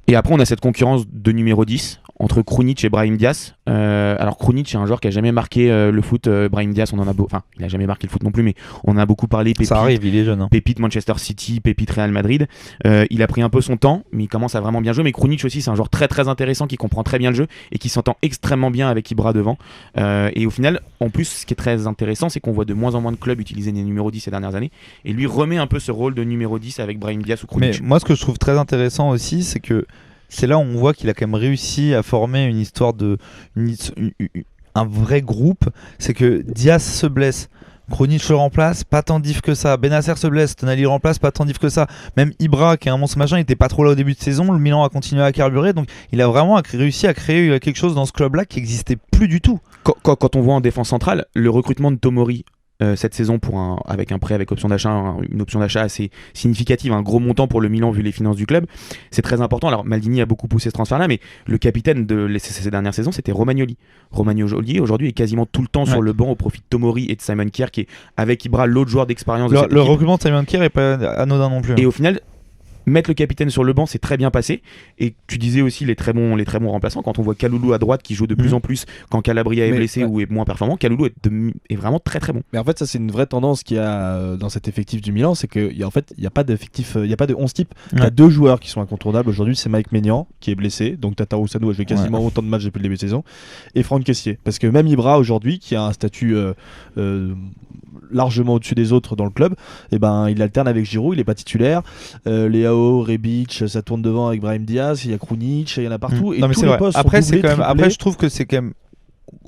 Speaker 2: Et après, on a cette concurrence de numéro 10 entre Krunic et Brahim Diaz. Alors Krunic, c'est un joueur qui a jamais marqué le foot. Brahim Diaz, il a jamais marqué le foot non plus, mais on en a beaucoup parlé.
Speaker 1: Ça arrive, il est jeune.
Speaker 2: Pépite Manchester City, pépite Real Madrid. Il a pris un peu son temps, mais il commence à vraiment bien jouer. Mais Krunic aussi, c'est un joueur très très intéressant qui comprend très bien le jeu et qui s'entend extrêmement bien avec Ibra devant. Et au final, en plus, ce qui est très intéressant, c'est qu'on voit de moins en moins de clubs utiliser les numéros 10 ces dernières années. Et lui remet un peu ce rôle de numéro 10 avec Brahim Diaz ou Krunic.
Speaker 1: Mais moi, ce que je trouve très intéressant aussi, c'est que c'est là où on voit qu'il a quand même réussi à former une histoire un vrai groupe. C'est que Diaz se blesse, Krunic le remplace, pas tant diff que ça. Bennacer se blesse, Tonali le remplace, pas tant diff que ça. Même Ibra, qui est un monstre machin, il était pas trop là au début de saison. Le Milan a continué à carburer, donc il a vraiment réussi à créer quelque chose dans ce club-là qui n'existait plus du tout.
Speaker 2: Quand on voit en défense centrale, le recrutement de Tomori cette saison avec un prêt avec option d'achat, une option d'achat assez significative, un gros montant pour le Milan vu les finances du club, c'est très important. Alors Maldini a beaucoup poussé ce transfert-là, mais le capitaine de ces dernières saisons, c'était Romagnoli. Romagnoli aujourd'hui est quasiment tout le temps sur le banc au profit de Tomori et de Simon Kjær, qui est avec Ibra l'autre joueur d'expérience de cette équipe.
Speaker 1: Le recrutement de Simon Kjær est pas anodin non plus.
Speaker 2: Et au final, mettre le capitaine sur le banc, c'est très bien passé. Et tu disais aussi les très bons remplaçants. Quand on voit Kaloulou à droite qui joue de plus en plus, quand Calabria est blessé ou est moins performant, Kaloulou est vraiment très très bon.
Speaker 4: Mais en fait, ça c'est une vraie tendance qu'il y a dans cet effectif du Milan, c'est qu'il y a, en fait, il n'y a pas d'effectif, il n'y a pas de 11 type. Il y a 2 joueurs qui sont incontournables aujourd'hui, c'est Mike Maignan qui est blessé, donc Tataru Sano a joué quasiment autant de matchs depuis le début de saison, et Franck Kessié. Parce que même Ibra aujourd'hui, qui a un statut largement au-dessus des autres dans le club, et ben il alterne avec Giroud, il n'est pas titulaire. Leao, Rebic, ça tourne devant avec Brahim Diaz, il y a Krunic, il y en a partout. Et
Speaker 1: non mais
Speaker 4: tous
Speaker 1: c'est
Speaker 4: les
Speaker 1: vrai.
Speaker 4: postes
Speaker 1: Après,
Speaker 4: sont doublés,
Speaker 1: après je trouve que c'est quand même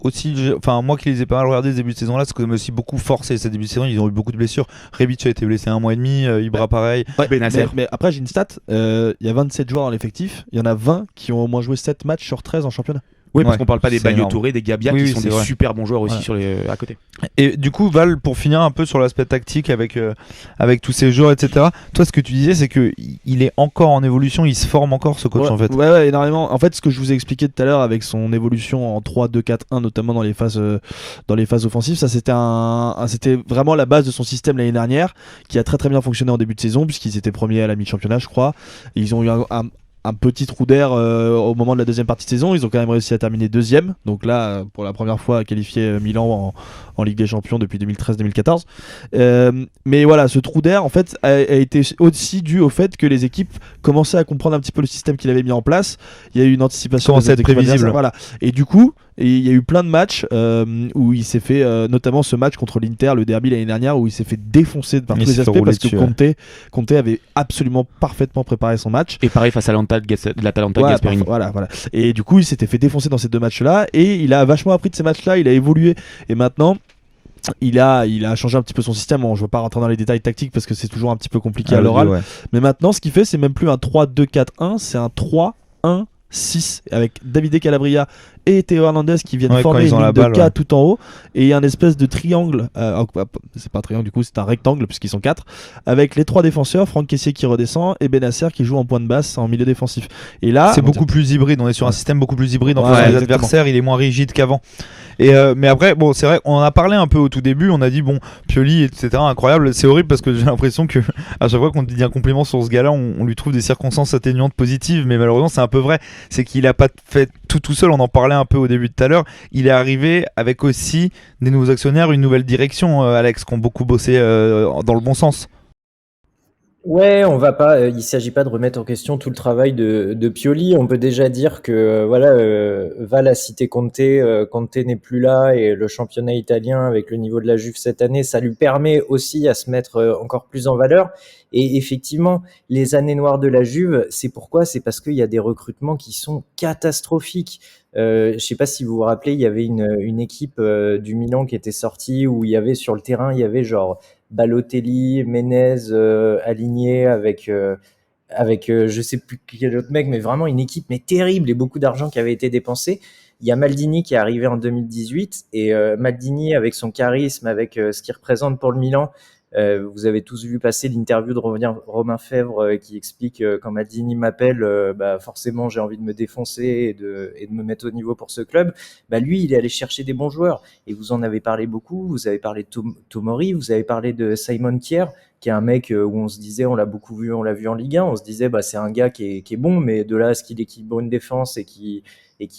Speaker 1: aussi, enfin moi qui les ai pas mal regardés ce début de saison là, c'est quand même aussi beaucoup forcé ce début de saison, ils ont eu beaucoup de blessures. Rebic a été blessé 1 mois et demi, Ibra pareil.
Speaker 2: Benacer.
Speaker 4: Mais après j'ai une stat, il y a 27 joueurs dans l'effectif, il y en a 20 qui ont au moins joué 7 matchs sur 13 en championnat.
Speaker 2: Oui, parce qu'on parle pas des
Speaker 1: c'est
Speaker 2: Bagno
Speaker 1: énorme.
Speaker 2: Touré, des Gabia qui sont des super bons joueurs aussi à côté.
Speaker 1: Et du coup, Val, pour finir un peu sur l'aspect tactique avec tous ces joueurs, etc. Toi, ce que tu disais, c'est que il est encore en évolution, il se forme encore ce coach en fait.
Speaker 4: Ouais, énormément. En fait, ce que je vous ai expliqué tout à l'heure avec son évolution en 3-2-4-1, notamment dans les phases offensives, ça c'était vraiment la base de son système l'année dernière, qui a très très bien fonctionné en début de saison, puisqu'ils étaient premiers à la mi-championnat, je crois. Et ils ont eu un petit trou d'air au moment de la deuxième partie de saison. Ils ont quand même réussi à terminer deuxième, donc là pour la première fois à qualifier Milan en Ligue des Champions depuis 2013-2014. Mais voilà, ce trou d'air en fait a été aussi dû au fait que les équipes commençaient à comprendre un petit peu le système qu'il avait mis en place. Il y a eu une anticipation,
Speaker 1: commençait à être prévisible.
Speaker 4: Voilà. Et du coup, il y a eu plein de matchs où il s'est fait, notamment ce match contre l'Inter, le derby l'année dernière, où il s'est fait défoncer par tous les aspects parce que Conte avait absolument parfaitement préparé son match.
Speaker 2: Et pareil face à l'Atalanta Gasperini.
Speaker 4: Voilà. Et du coup, il s'était fait défoncer dans ces 2 matchs-là, et il a vachement appris de ces matchs-là, il a évolué, et maintenant il a changé un petit peu son système. Bon, je ne veux pas rentrer dans les détails tactiques parce que c'est toujours un petit peu compliqué à l'oral. Mais maintenant, ce qu'il fait, c'est même plus un 3-2-4-1, c'est un 3-1-6 avec Davide Calabria et Théo Hernandez qui viennent former une ligne de 4 tout en haut, et il y a un espèce de triangle, c'est pas un triangle du coup, c'est un rectangle puisqu'ils sont 4, avec les 3 défenseurs, Franck Kessié qui redescend et Benacer qui joue en point de basse en milieu défensif. Et là,
Speaker 1: c'est beaucoup plus hybride, on est sur un système beaucoup plus hybride en
Speaker 4: fonction
Speaker 1: des adversaires, il est moins rigide qu'avant. Et mais après, bon, c'est vrai, on en a parlé un peu au tout début, on a dit bon, Pioli, etc., incroyable. C'est horrible parce que j'ai l'impression que à chaque fois qu'on dit un compliment sur ce gars-là, on lui trouve des circonstances atténuantes positives, mais malheureusement, c'est un peu vrai. C'est qu'il a pas fait tout seul, on en parlait un peu au début de tout à l'heure. Il est arrivé avec aussi des nouveaux actionnaires, une nouvelle direction, Alex, qui ont beaucoup bossé dans le bon sens.
Speaker 3: Ouais, on va pas. Il s'agit pas de remettre en question tout le travail de Pioli. On peut déjà dire que Val a cité Conte. Conte n'est plus là et le championnat italien avec le niveau de la Juve cette année, ça lui permet aussi à se mettre encore plus en valeur. Et effectivement, les années noires de la Juve, c'est pourquoi? C'est parce qu'il y a des recrutements qui sont catastrophiques. Je sais pas si vous vous rappelez, il y avait une équipe du Milan qui était sortie où il y avait sur le terrain, il y avait genre Balotelli, Menez aligné avec je sais plus quel autre mec, mais vraiment une équipe mais terrible et beaucoup d'argent qui avait été dépensé. Il y a Maldini qui est arrivé en 2018 et Maldini avec son charisme, avec ce qu'il représente pour le Milan. Vous avez tous vu passer l'interview de Romain Fèvre qui explique quand Maldini m'appelle, forcément j'ai envie de me défoncer et de me mettre au niveau pour ce club. Lui, il est allé chercher des bons joueurs et vous en avez parlé beaucoup. Vous avez parlé de Tomori, vous avez parlé de Simon Kjær, qui est un mec où on se disait, on l'a beaucoup vu, on l'a vu en Ligue 1, on se disait c'est un gars qui est bon, mais de là à ce qu'il équilibre une défense et qui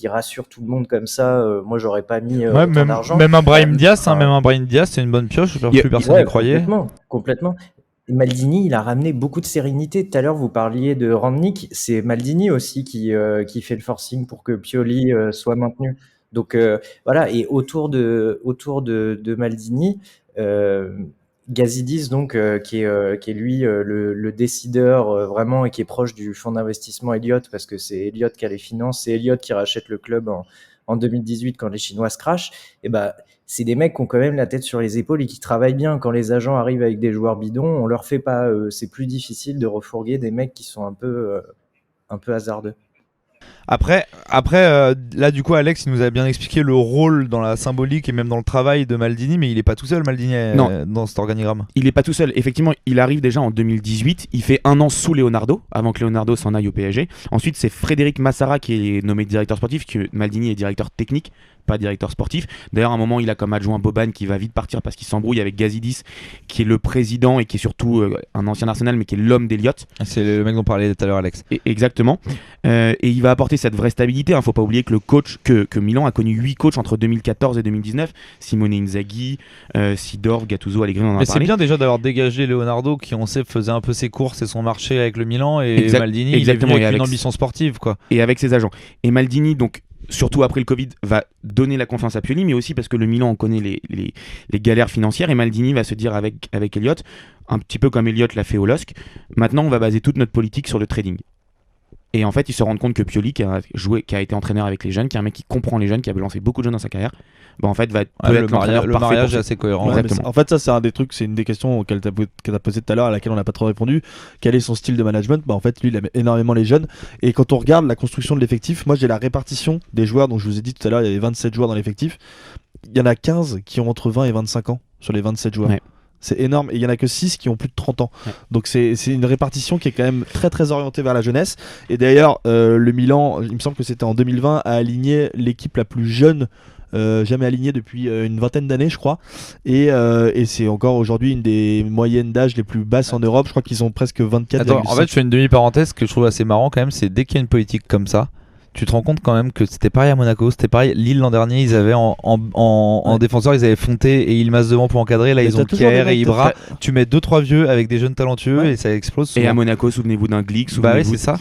Speaker 3: rassure tout le monde comme ça, moi j'aurais pas mis autant d'argent.
Speaker 1: Même un Brahim Diaz, c'est une bonne pioche, plus personne n'y croyait.
Speaker 3: Complètement. Et Maldini, il a ramené beaucoup de sérénité. Tout à l'heure, vous parliez de Rangnick, c'est Maldini aussi qui fait le forcing pour que Pioli soit maintenu. Donc voilà, et autour de Maldini, Gazidis donc qui est lui le décideur vraiment et qui est proche du fonds d'investissement Elliott, parce que c'est Elliott qui a les finances, c'est Elliott qui rachète le club en 2018 quand les Chinois se crachent. Et c'est des mecs qui ont quand même la tête sur les épaules et qui travaillent bien. Quand les agents arrivent avec des joueurs bidons, on leur fait pas, c'est plus difficile de refourguer des mecs qui sont un peu hasardeux.
Speaker 1: Après, là du coup Alex il nous a bien expliqué le rôle dans la symbolique et même dans le travail de Maldini, mais il est pas tout seul Maldini dans cet organigramme.
Speaker 2: Il est pas tout seul, effectivement il arrive déjà en 2018, il fait 1 an sous Leonardo, avant que Leonardo s'en aille au PSG. Ensuite c'est Frédéric Massara qui est nommé directeur sportif, que Maldini est directeur technique, pas directeur sportif. D'ailleurs, à un moment, il a comme adjoint Boban qui va vite partir parce qu'il s'embrouille avec Gazidis, qui est le président et qui est surtout un ancien Arsenal, mais qui est l'homme d'Eliott.
Speaker 1: C'est le mec dont parlait tout à l'heure Alex.
Speaker 2: Exactement. Et il va apporter cette vraie stabilité. Faut pas oublier que que Milan a connu 8 coachs entre 2014 et 2019. Simone Inzaghi, Sidorf, Gattuso, Allegri, on en a
Speaker 1: Mais
Speaker 2: parlé.
Speaker 1: c'est bien déjà d'avoir dégagé Leonardo qui on sait faisait un peu ses courses et son marché avec le Milan et Maldini
Speaker 2: exactement,
Speaker 1: il est venu avec
Speaker 2: et
Speaker 1: une
Speaker 2: avec
Speaker 1: ambition sportive quoi.
Speaker 2: Et avec ses agents. Et Maldini, donc surtout après le Covid, va donner la confiance à Pioli, mais aussi parce que le Milan, on connaît les galères financières, et Maldini va se dire avec Elliott, un petit peu comme Elliott l'a fait au LOSC, maintenant on va baser toute notre politique sur le trading. Et en fait, ils se rendent compte que Pioli, qui a été entraîneur avec les jeunes, qui est un mec qui comprend les jeunes, qui a lancé beaucoup de jeunes dans sa carrière, en fait, peut être
Speaker 1: le mariage est assez cohérent.
Speaker 4: Ouais, en fait, ça, c'est un des trucs, c'est une des questions auxquelles t'as posé tout à l'heure, à laquelle on n'a pas trop répondu. Quel est son style de management ? En fait, lui, il aime énormément les jeunes. Et quand on regarde la construction de l'effectif, moi, j'ai la répartition des joueurs. Donc, je vous ai dit tout à l'heure, il y avait 27 joueurs dans l'effectif. Il y en a 15 qui ont entre 20 et 25 ans sur les 27 joueurs.
Speaker 2: Ouais.
Speaker 4: C'est énorme. Et il y en a que 6 qui ont plus de 30 ans.
Speaker 2: Ouais.
Speaker 4: Donc c'est une répartition qui est quand même très très orientée vers la jeunesse. Et d'ailleurs, le Milan, il me semble que c'était en 2020, a aligné l'équipe la plus jeune jamais alignée depuis une vingtaine d'années, je crois. Et c'est encore aujourd'hui une des moyennes d'âge les plus basses en Europe. Je crois qu'ils ont presque 24.
Speaker 1: Attends, en fait, je fais une demi-parenthèse que je trouve assez marrant quand même, c'est dès qu'il y a une politique comme ça, tu te rends compte quand même que c'était pareil à Monaco, c'était pareil. Lille l'an dernier, ils avaient en défenseur, ils avaient Fonte et Ilmaz devant pour encadrer. Là, ils ont Kier et Ibra. Tu mets 2-3 vieux avec des jeunes talentueux et ça explose. Souvent.
Speaker 2: Et à Monaco, souvenez-vous d'un Glick,
Speaker 1: c'est ça.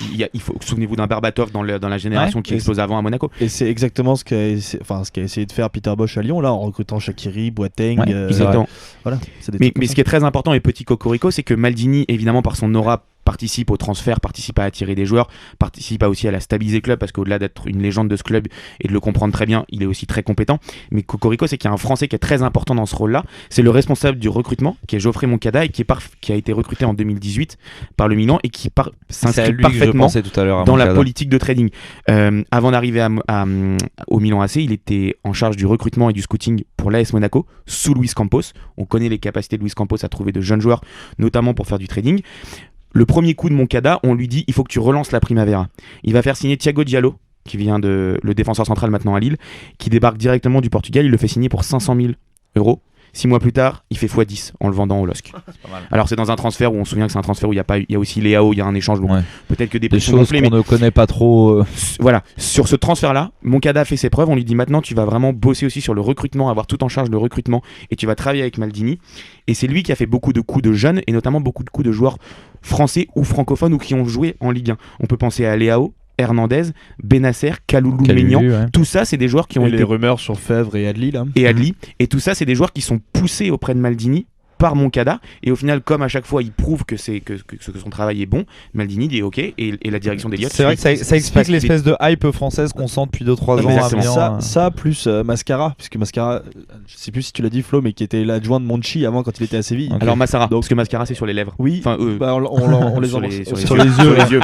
Speaker 2: Souvenez-vous d'un Berbatov dans la génération qui explose avant à Monaco.
Speaker 4: Et c'est exactement ce qu'a essayé de faire Peter Bosz à Lyon, là, en recrutant Shaqiri, Boateng. Voilà,
Speaker 2: mais ce qui est très important et petit cocorico, c'est que Maldini, évidemment, par son aura, participe au transfert, participe à attirer des joueurs, participe aussi à la stabiliser le club, parce qu'au-delà d'être une légende de ce club et de le comprendre très bien, il est aussi très compétent. Mais cocorico, c'est qu'il y a un Français qui est très important dans ce rôle-là, c'est le responsable du recrutement, qui est Geoffrey Moncada, et qui a été recruté en 2018 par le Milan et qui s'inscrit parfaitement dans la politique de trading. Avant d'arriver au Milan AC, il était en charge du recrutement et du scouting pour l'AS Monaco, sous Luis Campos. On connaît les capacités de Luis Campos à trouver de jeunes joueurs, notamment pour faire du trading. Le premier coup de Moncada, on lui dit il faut que tu relances la Primavera. Il va faire signer Thiago Diallo, qui vient le défenseur central maintenant à Lille, qui débarque directement du Portugal. Il le fait signer pour 500 000 €. 6 mois plus tard, il fait x10 en le vendant au LOSC. Alors c'est dans un transfert où on se souvient que c'est un transfert où il y a aussi Léao, il y a un échange, donc peut-être que des
Speaker 1: choses qu'on ne connaît pas trop.
Speaker 2: Voilà, sur ce transfert-là, Moncada a fait ses preuves. On lui dit maintenant tu vas vraiment bosser aussi sur le recrutement, avoir tout en charge le recrutement, et tu vas travailler avec Maldini. Et c'est lui qui a fait beaucoup de coups de jeunes, et notamment beaucoup de coups de joueurs français ou francophones ou qui ont joué en Ligue 1. On peut penser à Léao, Hernandez, Benasser, Kaloulou, Maignan. Tout ça, c'est des joueurs qui ont été...
Speaker 4: les rumeurs sur Fèvre et Adli, là.
Speaker 2: Et tout ça, c'est des joueurs qui sont poussés auprès de Maldini par Moncada, et au final, comme à chaque fois il prouve que son travail est bon, Maldini dit ok, et la direction d'Eliott.
Speaker 1: C'est vrai que ça explique l'espèce de hype française qu'on sent depuis 2-3 ans.
Speaker 4: Ça plus Mascara, puisque Mascara, je sais plus si tu l'as dit Flo, mais qui était l'adjoint de Monchi avant quand il était à Séville.
Speaker 2: Okay. Alors Massara, parce que Mascara c'est sur les lèvres.
Speaker 4: Oui, on les
Speaker 2: embrasse
Speaker 1: sur les yeux.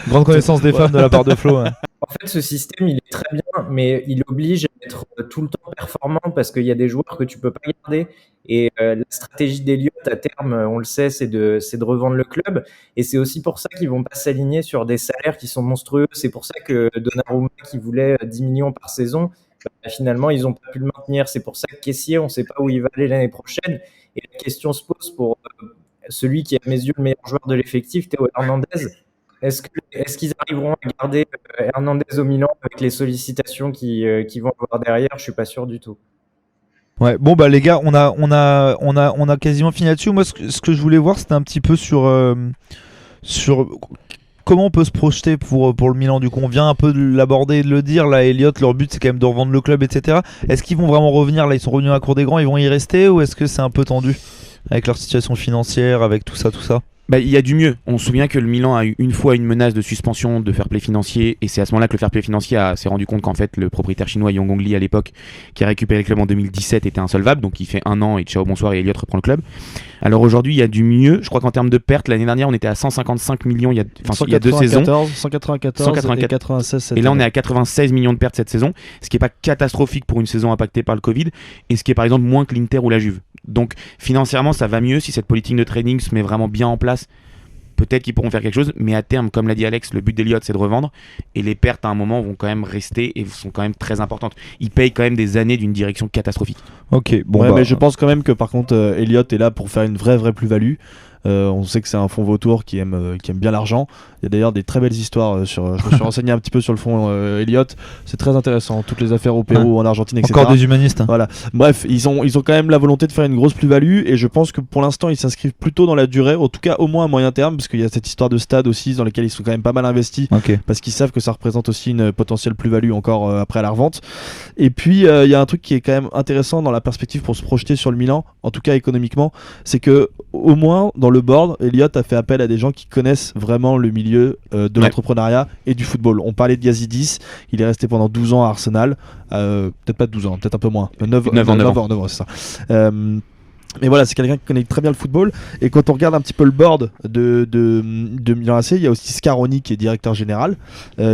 Speaker 1: Grande connaissance des femmes de la part de Flo.
Speaker 3: En fait, ce système, il est très bien, mais il oblige à être tout le temps performant parce qu'il y a des joueurs que tu peux pas garder. Et la stratégie d'Eliott à terme, on le sait, c'est de revendre le club. Et c'est aussi pour ça qu'ils vont pas s'aligner sur des salaires qui sont monstrueux. C'est pour ça que Donnarumma, qui voulait 10 millions par saison, finalement, ils ont pas pu le maintenir. C'est pour ça que Kessié, on sait pas où il va aller l'année prochaine. Et la question se pose pour celui qui est à mes yeux le meilleur joueur de l'effectif, Théo Hernandez. Est-ce qu'ils arriveront à garder Hernandez au Milan avec les sollicitations qui vont avoir derrière? Je suis pas sûr du tout.
Speaker 1: Ouais, bon bah les gars, on a quasiment fini là-dessus. Moi, ce que je voulais voir, c'était un petit peu sur comment on peut se projeter pour le Milan. Du coup, on vient un peu de l'aborder et de le dire. Là, Elliott, leur but, c'est quand même de revendre le club, etc. Est-ce qu'ils vont vraiment revenir? Là, ils sont revenus à la cour des grands, ils vont y rester, ou est-ce que c'est un peu tendu avec leur situation financière, avec tout ça?
Speaker 2: Il y a du mieux. On se souvient que le Milan a eu une fois une menace de suspension de fair play financier, et c'est à ce moment-là que le fair play financier s'est rendu compte qu'en fait le propriétaire chinois Yang Hongli à l'époque, qui a récupéré le club en 2017, était insolvable, donc il fait 1 an et ciao bonsoir et Elliott reprend le club. Alors aujourd'hui il y a du mieux. Je crois qu'en termes de pertes, l'année dernière on était à 155 millions il y a 2 saisons.
Speaker 4: 194 et 96.
Speaker 2: Et là on est à 96 millions de pertes cette saison, ce qui n'est pas catastrophique pour une saison impactée par le Covid, et ce qui est par exemple moins que l'Inter ou la Juve. Donc financièrement ça va mieux si cette politique de trading se met vraiment bien en place.
Speaker 5: peut-être qu'ils pourront faire quelque chose, mais à terme, comme l'a dit Alex, le but d'Eliott c'est de revendre, et les pertes à un moment vont quand même rester et sont quand même très importantes. Ils payent quand même des années d'une direction catastrophique.
Speaker 1: Ok, bon,
Speaker 4: Ouais, mais je pense quand même que par contre Elliott est là pour faire une vraie plus-value. On sait que c'est un fonds vautour qui aime bien l'argent. Il y a d'ailleurs des très belles histoires je me suis renseigné un petit peu sur le fonds Elliott. C'est très intéressant, toutes les affaires au Pérou, en Argentine, etc.
Speaker 1: Encore des humanistes.
Speaker 4: Voilà. Bref, ils ont quand même la volonté de faire une grosse plus-value et je pense que pour l'instant ils s'inscrivent plutôt dans la durée, en tout cas au moins à moyen terme, parce qu'il y a cette histoire de stade aussi dans lequel ils sont quand même pas mal investis,
Speaker 1: Ok.
Speaker 4: parce qu'ils savent que ça représente aussi une potentielle plus-value encore après la revente. Et puis il y a un truc qui est quand même intéressant dans la perspective pour se projeter sur le Milan, en tout cas économiquement, c'est que au moins dans le board, Elliott a fait appel à des gens qui connaissent vraiment le milieu de l'entrepreneuriat et du football. On parlait de Yazidis, il est resté pendant 12 ans à Arsenal, peut-être pas 12 ans, peut-être un peu moins, 9 ans, c'est ça. Mais voilà, c'est quelqu'un qui connaît très bien le football. Et quand on regarde un petit peu le board de Milan AC, il y a aussi Scaroni qui est directeur général,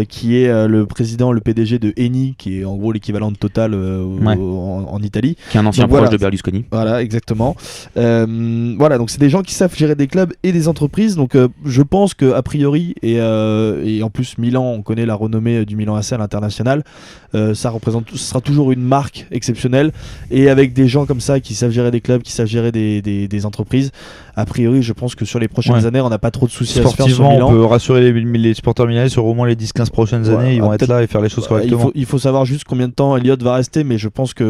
Speaker 4: qui est le président, le PDG de Eni, qui est en gros l'équivalent de Total en Italie.
Speaker 5: Qui est un ancien
Speaker 4: Donc,
Speaker 5: proche
Speaker 4: voilà.
Speaker 5: de Berlusconi.
Speaker 4: Voilà, exactement. Voilà, donc c'est des gens qui savent gérer des clubs et des entreprises. Donc je pense que a priori, et en plus Milan, on connaît la renommée du Milan AC à l'international, ce sera toujours une marque exceptionnelle. Et avec des gens comme ça qui savent gérer des clubs, qui savent gérer des entreprises, a priori je pense que sur les prochaines années on n'a pas trop de soucis à se faire sur
Speaker 1: Sportivement,
Speaker 4: Milan.
Speaker 1: on peut rassurer les supporters milanais sur au moins les 10-15 prochaines années, ils vont être là et faire les choses correctement.
Speaker 4: Il faut savoir juste combien de temps Elliott va rester, mais je pense que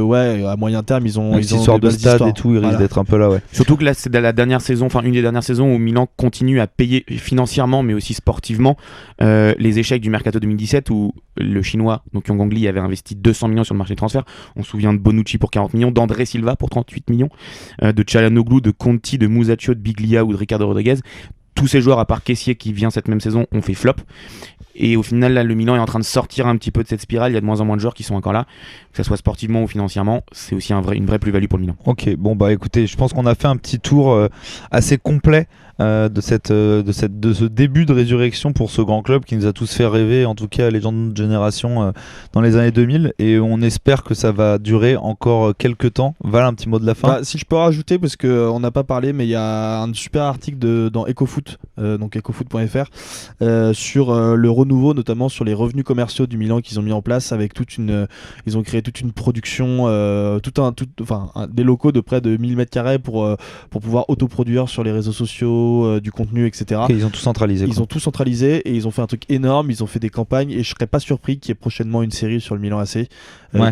Speaker 4: à moyen terme ils ont
Speaker 1: histoire de stade et tout, ils risquent d'être un peu là,
Speaker 5: Surtout que là, c'est la dernière saison, enfin une des dernières saisons où Milan continue à payer financièrement, mais aussi sportivement, les échecs du mercato 2017 où le chinois, donc Yong Gangli, avait investi 200 millions sur le marché des transferts. On se souvient de Bonucci pour 40 millions, d'André Silva pour 38 millions, de Çalhanoğlu, de Conti, de Musacchio, de Biglia ou de Ricardo Rodriguez. Tous ces joueurs, à part Kessié qui vient cette même saison, ont fait flop. Et au final, là, le Milan est en train de sortir un petit peu de cette spirale. Il y a de moins en moins de joueurs qui sont encore là, que ce soit sportivement ou financièrement. C'est aussi une vraie plus-value pour le Milan.
Speaker 1: Ok, bon bah écoutez, je pense qu'on a fait un petit tour assez complet de ce début de résurrection pour ce grand club qui nous a tous fait rêver, en tout cas les gens de notre génération dans les années 2000, et on espère que ça va durer encore quelques temps. Val, un petit mot de la fin.
Speaker 4: Bah, si je peux rajouter, parce qu'on n'a pas parlé, mais il y a un super article dans EcoFoot, donc ecofoot.fr, sur le renouveau, notamment sur les revenus commerciaux du Milan qu'ils ont mis en place, avec ils ont créé toute une production, des locaux de près de 1000 m² pour pouvoir autoproduire sur les réseaux sociaux du contenu, etc.
Speaker 1: Okay, ils ont tout centralisé.
Speaker 4: Ils ont tout centralisé et ils ont fait un truc énorme. Ils ont fait des campagnes et je serais pas surpris qu'il y ait prochainement une série sur le Milan AC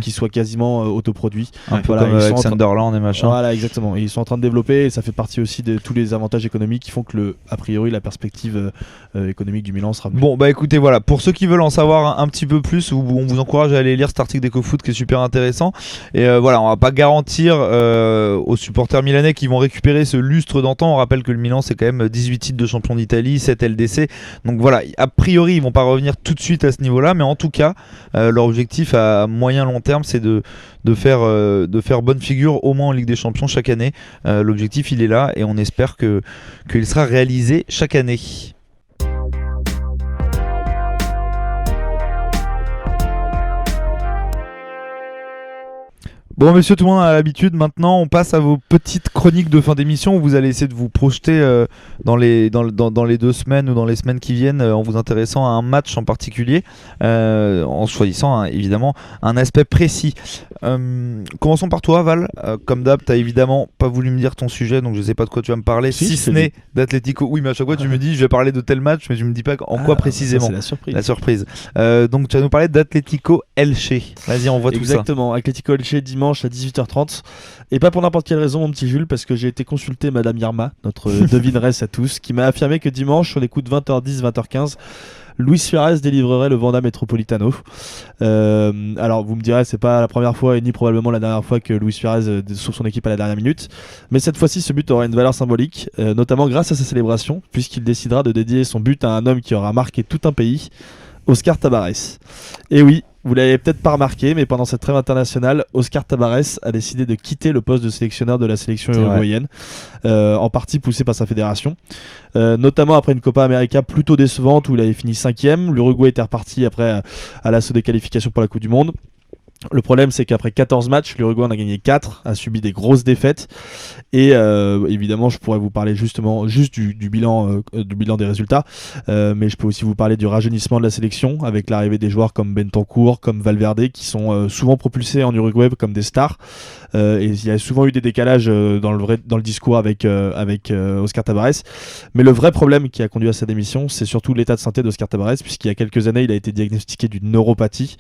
Speaker 4: qui soit quasiment autoproduit.
Speaker 1: Un peu comme avec Sunderland et machin.
Speaker 4: Voilà, exactement. Et ils sont en train de développer et ça fait partie aussi de tous les avantages économiques qui font que a priori la perspective économique du Milan sera bonne.
Speaker 1: Bon bah écoutez, voilà, pour ceux qui veulent en savoir un petit peu plus, on vous encourage à aller lire cet article d'EcoFoot qui est super intéressant. Et voilà, on va pas garantir aux supporters milanais qui vont récupérer ce lustre d'antan. On rappelle que le Milan c'est quand même 18 titres de champion d'Italie, 7 LDC. Donc voilà, a priori ils vont pas revenir tout de suite à ce niveau-là, mais en tout cas leur objectif à moyen long terme c'est de faire bonne figure au moins en Ligue des Champions chaque année. L'objectif il est là et on espère qu'il sera réalisé chaque année. Bon messieurs, tout le monde a l'habitude, maintenant on passe à vos petites chroniques de fin d'émission où vous allez essayer de vous projeter dans les 2 semaines ou dans les semaines qui viennent en vous intéressant à un match en particulier, en choisissant évidemment un aspect précis. Commençons par toi Val, comme d'hab t'as évidemment pas voulu me dire ton sujet donc je sais pas de quoi tu vas me parler, si ce n'est d'Atlético. Oui mais à chaque fois tu me dis je vais parler de tel match mais tu me dis pas en quoi précisément.
Speaker 4: C'est
Speaker 1: la surprise. Donc tu vas nous parler d'Atlético Elche. Vas-y on voit tout ça.
Speaker 4: Exactement, Atlético Elche dimanche à 18h30 et pas pour n'importe quelle raison mon petit Jules, parce que j'ai été consulter Madame Irma, notre devineresse à tous, qui m'a affirmé que dimanche sur les coups de 20h10 20h15 Luis Suarez délivrerait le Wanda Metropolitano. Alors vous me direz c'est pas la première fois et ni probablement la dernière fois que Luis Suarez sauve son équipe à la dernière minute, mais cette fois-ci ce but aura une valeur symbolique, notamment grâce à sa célébration, puisqu'il décidera de dédier son but à un homme qui aura marqué tout un pays, Oscar Tabarez. Et oui, vous l'avez peut-être pas remarqué, mais pendant cette trêve internationale, Oscar Tabarez a décidé de quitter le poste de sélectionneur de la sélection uruguayenne, en partie poussé par sa fédération, notamment après une Copa América plutôt décevante où il avait fini 5ème. L'Uruguay était reparti après à l'assaut des qualifications pour la Coupe du Monde. Le problème, c'est qu'après 14 matchs, l'Uruguay en a gagné 4, a subi des grosses défaites. Et évidemment, je pourrais vous parler juste du bilan des résultats. Mais je peux aussi vous parler du rajeunissement de la sélection, avec l'arrivée des joueurs comme Bentancur, comme Valverde, qui sont souvent propulsés en Uruguay comme des stars. Et il y a souvent eu des décalages dans le discours avec Oscar Tabarez. Mais le vrai problème qui a conduit à sa démission, c'est surtout l'état de santé d'Oscar Tabarez, puisqu'il y a quelques années, il a été diagnostiqué d'une neuropathie.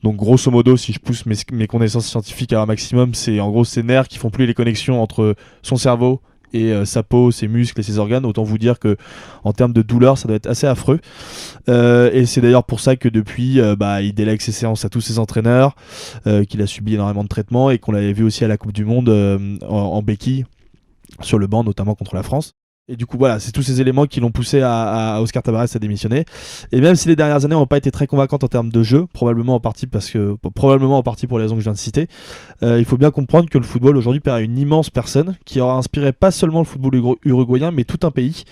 Speaker 4: Donc grosso modo, si je pousse mes connaissances scientifiques à un maximum, c'est en gros ces nerfs qui font plus les connexions entre son cerveau et sa peau, ses muscles et ses organes. Autant vous dire que en termes de douleur, ça doit être assez affreux. Et c'est d'ailleurs pour ça que depuis, il délègue ses séances à tous ses entraîneurs, qu'il a subi énormément de traitements et qu'on l'avait vu aussi à la Coupe du Monde en béquille, sur le banc, notamment contre la France. Et du coup, voilà, c'est tous ces éléments qui l'ont poussé à Oscar Tabarez à démissionner. Et même si les dernières années n'ont pas été très convaincantes en termes de jeu, probablement en partie pour les raisons que je viens de citer, il faut bien comprendre que le football aujourd'hui perd une immense personne qui aura inspiré pas seulement le football uruguayen, mais tout un pays.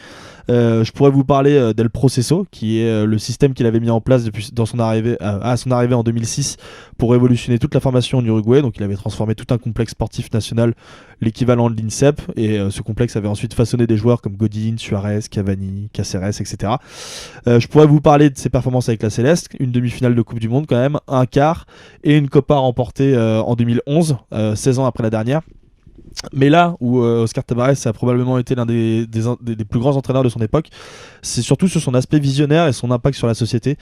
Speaker 4: Je pourrais vous parler d'El Proceso, qui est le système qu'il avait mis en place à son arrivée en 2006 pour révolutionner toute la formation en Uruguay. Donc il avait transformé tout un complexe sportif national, l'équivalent de l'INSEP, et ce complexe avait ensuite façonné des joueurs comme Godin, Suarez, Cavani, Cáceres, etc. Je pourrais vous parler de ses performances avec la Céleste, une demi-finale de Coupe du Monde quand même, un quart et une Copa remportée en 2011, 16 ans après la dernière. Mais là où Oscar Tabarez a probablement été l'un des plus grands entraîneurs de son époque, c'est surtout sur son aspect visionnaire et son impact sur la société,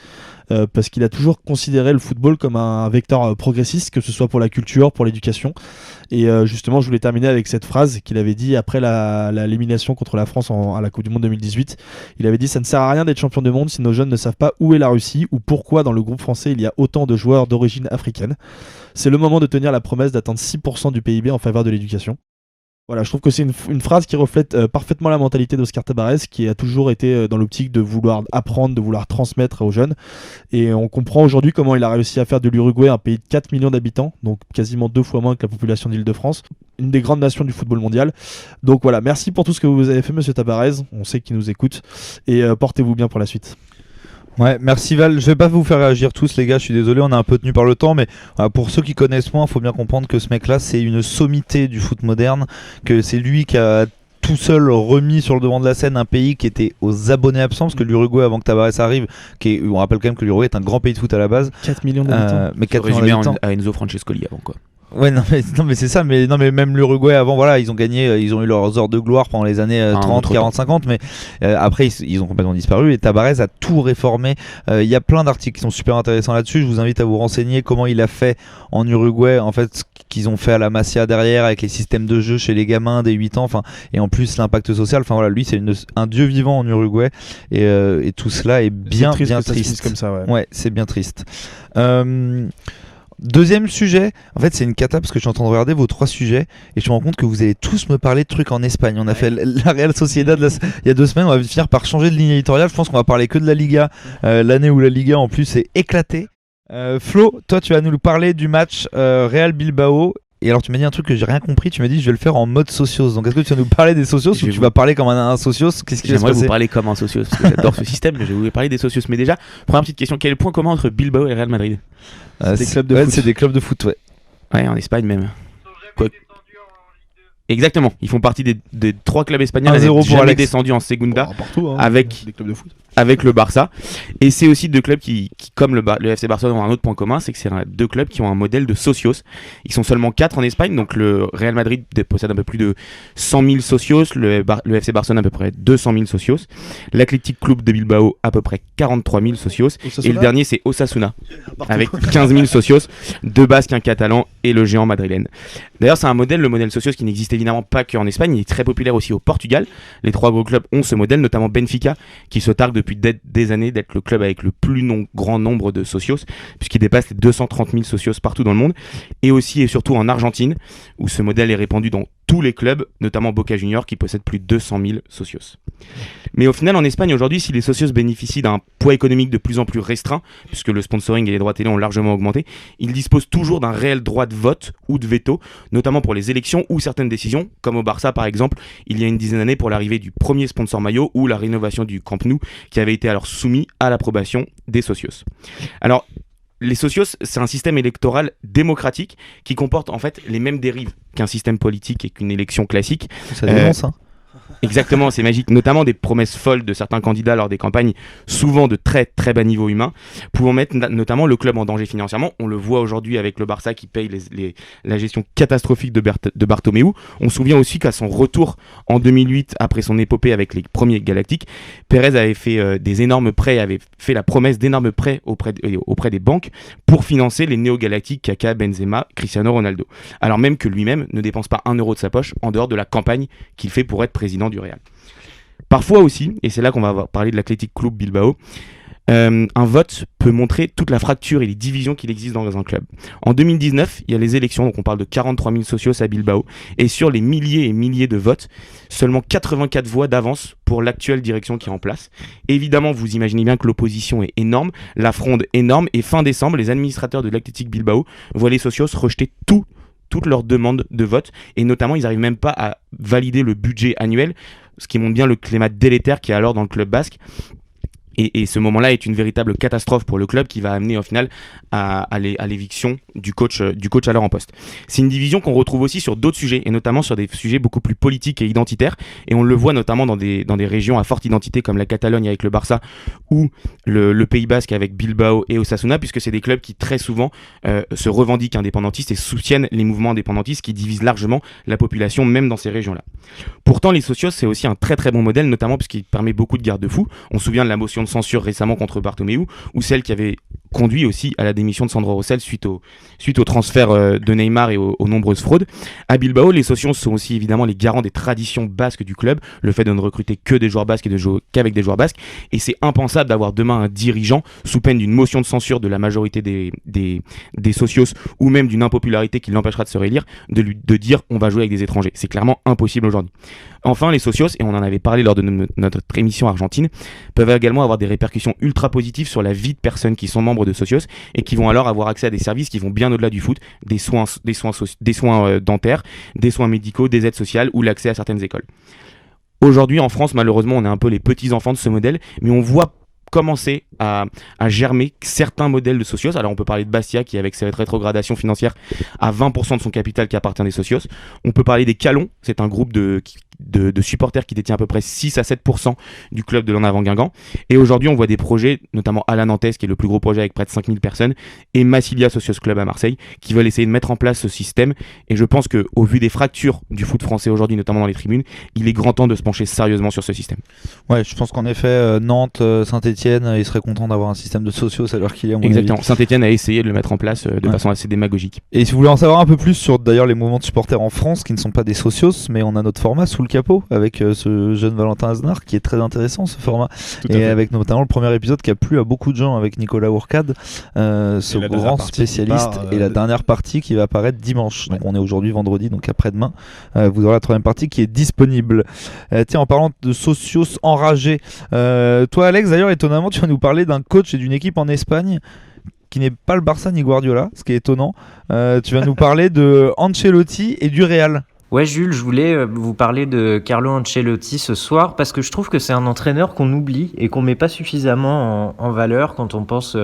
Speaker 4: parce qu'il a toujours considéré le football comme un vecteur progressiste, que ce soit pour la culture, pour l'éducation. Et justement, je voulais terminer avec cette phrase qu'il avait dit après l'élimination contre la France à la Coupe du Monde 2018. Il avait dit: ça ne sert à rien d'être champion du monde si nos jeunes ne savent pas où est la Russie ou pourquoi dans le groupe français il y a autant de joueurs d'origine africaine. C'est le moment de tenir la promesse d'atteindre 6% du PIB en faveur de l'éducation. Voilà, je trouve que c'est une phrase qui reflète parfaitement la mentalité d'Oscar Tabarez, qui a toujours été dans l'optique de vouloir apprendre, de vouloir transmettre aux jeunes. Et on comprend aujourd'hui comment il a réussi à faire de l'Uruguay un pays de 4 millions d'habitants, donc quasiment 2 fois moins que la population d'Île-de-France, une des grandes nations du football mondial. Donc voilà, merci pour tout ce que vous avez fait, monsieur Tabarez. On sait qu'il nous écoute. Et portez-vous bien pour la suite.
Speaker 1: Ouais, merci Val. Je vais pas vous faire réagir tous, les gars, je suis désolé, on est un peu tenu par le temps, mais pour ceux qui connaissent moins, il faut bien comprendre que ce mec-là, c'est une sommité du foot moderne, que c'est lui qui a tout seul remis sur le devant de la scène un pays qui était aux abonnés absents, parce que l'Uruguay, avant que Tabarez arrive, on rappelle quand même que l'Uruguay est un grand pays de foot à la base.
Speaker 4: 4 millions d'habitants.
Speaker 1: Mais 4 millions d'habitants.
Speaker 5: À Enzo Francescoli avant, quoi.
Speaker 1: Ouais, non mais c'est ça, mais même l'Uruguay avant, voilà, ils ont gagné, ils ont eu leurs heures de gloire pendant les années 30, 40, 50, mais après ils ont complètement disparu, et Tabarez a tout réformé. Il y a plein d'articles qui sont super intéressants là-dessus. Je vous invite à vous renseigner comment il a fait en Uruguay, en fait, ce qu'ils ont fait à la Masia derrière, avec les systèmes de jeu chez les gamins des 8 ans, et en plus l'impact social. Enfin voilà, lui c'est un dieu vivant en Uruguay, et tout cela est bien triste.
Speaker 4: Comme ça,
Speaker 1: ouais, c'est bien triste. Deuxième sujet, en fait c'est une cata parce que je suis en train de regarder vos 3 sujets et je me rends compte que vous allez tous me parler de trucs en Espagne. On a fait la Real Sociedad il y a 2 semaines, on va finir par changer de ligne éditoriale. Je pense qu'on va parler que de la Liga, l'année où la Liga en plus est éclatée. Flo, toi tu vas nous parler du match Real Bilbao. Et alors tu m'as dit un truc que j'ai rien compris, tu m'as dit je vais le faire en mode socios. Donc est-ce que tu vas nous parler des socios ou tu vas parler comme un socios? Qu'est-ce qui va se passer?
Speaker 5: J'aimerais vous parler comme un socios, parce que j'adore ce système, mais je vais vous parler des socios. Mais déjà, première petite question, quel est le point commun entre Bilbao et Real Madrid?
Speaker 1: C'est des clubs de foot. C'est des clubs de foot, ouais.
Speaker 5: Ouais, en Espagne même. Quoi... Exactement, ils font partie des 3 clubs espagnols à n'être jamais descendus en Segunda,
Speaker 4: partout, hein,
Speaker 5: avec
Speaker 4: des clubs de foot.
Speaker 5: Avec le Barça. Et c'est aussi 2 clubs qui comme le FC Barcelone, ont un autre point commun, c'est que c'est 2 clubs qui ont un modèle de socios. Ils sont seulement 4 en Espagne, donc le Real Madrid possède un peu plus de 100 000 socios, le FC Barcelone à peu près 200 000 socios, l'Athletic Club de Bilbao à peu près 43 000 socios, et le dernier c'est Osasuna, avec 15 000 socios, 2 Basques, un Catalan et le géant madrilène. D'ailleurs c'est un modèle, le modèle socios, qui n'existe évidemment pas qu'en Espagne, il est très populaire aussi au Portugal. Les 3 gros clubs ont ce modèle, notamment Benfica, qui se targue depuis des années d'être le club avec le plus grand nombre de socios, puisqu'il dépasse les 230 000 socios partout dans le monde, et aussi et surtout en Argentine, où ce modèle est répandu dans tous les clubs, notamment Boca Juniors, qui possède plus de 200 000 socios. Mais au final, en Espagne aujourd'hui, si les socios bénéficient d'un poids économique de plus en plus restreint, puisque le sponsoring et les droits télé ont largement augmenté, ils disposent toujours d'un réel droit de vote ou de veto, notamment pour les élections ou certaines décisions, comme au Barça par exemple, il y a une dizaine d'années pour l'arrivée du premier sponsor maillot ou la rénovation du Camp Nou, qui avait été alors soumis à l'approbation des socios. Alors, les socios, c'est un système électoral démocratique qui comporte en fait les mêmes dérives qu'un système politique et qu'une élection classique.
Speaker 1: Ça dénonce, hein.
Speaker 5: Exactement, c'est magique. Notamment des promesses folles de certains candidats lors des campagnes, souvent de très très bas niveau humain, pouvant mettre notamment le club en danger financièrement. On le voit aujourd'hui avec le Barça qui paye la gestion catastrophique de Bartomeu. On se souvient aussi qu'à son retour en 2008, après son épopée avec les premiers Galactiques, Pérez avait fait des énormes prêts, avait fait la promesse d'énormes prêts auprès des banques pour financer les néo-galactiques Kaka, Benzema, Cristiano Ronaldo. Alors même que lui-même ne dépense pas 1 euro de sa poche en dehors de la campagne qu'il fait pour être président du Real. Parfois aussi, et c'est là qu'on va parler de l'Athletic Club Bilbao, un vote peut montrer toute la fracture et les divisions qu'il existe dans un club. En 2019, il y a les élections, donc on parle de 43 000 socios à Bilbao, et sur les milliers et milliers de votes, seulement 84 voix d'avance pour l'actuelle direction qui est en place. Évidemment, vous imaginez bien que l'opposition est énorme, la fronde énorme, et fin décembre, les administrateurs de l'Athletic Bilbao voient les socios rejeter toutes leurs demandes de vote, et notamment ils n'arrivent même pas à valider le budget annuel, ce qui montre bien le climat délétère qu'il y a alors dans le club basque. Et ce moment-là est une véritable catastrophe pour le club qui va amener au final à l'éviction du coach alors en poste. C'est une division qu'on retrouve aussi sur d'autres sujets, et notamment sur des sujets beaucoup plus politiques et identitaires, et on le voit notamment dans des régions à forte identité comme la Catalogne avec le Barça ou le Pays Basque avec Bilbao et Osasuna, puisque c'est des clubs qui très souvent se revendiquent indépendantistes et soutiennent les mouvements indépendantistes qui divisent largement la population même dans ces régions-là. Pourtant les socios c'est aussi un très très bon modèle, notamment parce qu'il permet beaucoup de garde-fous. On se souvient de la motion de censure récemment contre Bartomeu, ou celle qui avait conduit aussi à la démission de Sandro Rosell suite au transfert de Neymar et aux nombreuses fraudes. À Bilbao, les socios sont aussi évidemment les garants des traditions basques du club, le fait de ne recruter que des joueurs basques et de jouer qu'avec des joueurs basques, et c'est impensable d'avoir demain un dirigeant sous peine d'une motion de censure de la majorité des socios, ou même d'une impopularité qui l'empêchera de se réélire, de dire on va jouer avec des étrangers. C'est clairement impossible aujourd'hui. Enfin, les socios, et on en avait parlé lors de notre émission argentine, peuvent également avoir des répercussions ultra positives sur la vie de personnes qui sont membres de socios et qui vont alors avoir accès à des services qui vont bien au-delà du foot, des soins dentaires, des soins médicaux, des aides sociales ou l'accès à certaines écoles. Aujourd'hui, en France, malheureusement, on est un peu les petits-enfants de ce modèle, mais on voit commencer à germer certains modèles de socios. Alors on peut parler de Bastia qui avec cette rétrogradation financière a 20% de son capital qui appartient des socios. On peut parler des Calons, c'est un groupe de supporters qui détient à peu près 6 à 7% du club de l'En Avant Guingamp. Et aujourd'hui on voit des projets, notamment Ala Nantes qui est le plus gros projet avec près de 5000 personnes, et Massilia Socios Club à Marseille qui veulent essayer de mettre en place ce système. Et je pense qu'au vu des fractures du foot français aujourd'hui, notamment dans les tribunes, il est grand temps de se pencher sérieusement sur ce système.
Speaker 1: Ouais, je pense qu'en effet, Nantes, Saint-Etienne, ils seraient contents d'avoir un système de socios à l'heure qu'il est.
Speaker 5: Exactement. Saint-Etienne a essayé de le mettre en place de façon assez démagogique.
Speaker 1: Et si vous voulez en savoir un peu plus sur d'ailleurs les mouvements de supporters en France qui ne sont pas des socios, mais on a notre format sous le capot avec ce jeune Valentin Aznar qui est très intéressant ce format. Et avec notamment le premier épisode qui a plu à beaucoup de gens avec Nicolas Ourcade, ce grand spécialiste, et la dernière partie qui va apparaître dimanche. Donc on est aujourd'hui vendredi, donc après-demain. Vous aurez la troisième partie qui est disponible. Tiens, en parlant de socios enragés, toi Alex d'ailleurs étonnamment tu vas nous parler d'un coach et d'une équipe en Espagne qui n'est pas le Barça ni Guardiola, ce qui est étonnant. Tu vas nous parler de Ancelotti et du Real.
Speaker 3: Ouais Jules, je voulais vous parler de Carlo Ancelotti ce soir parce que je trouve que c'est un entraîneur qu'on oublie et qu'on met pas suffisamment en valeur quand on pense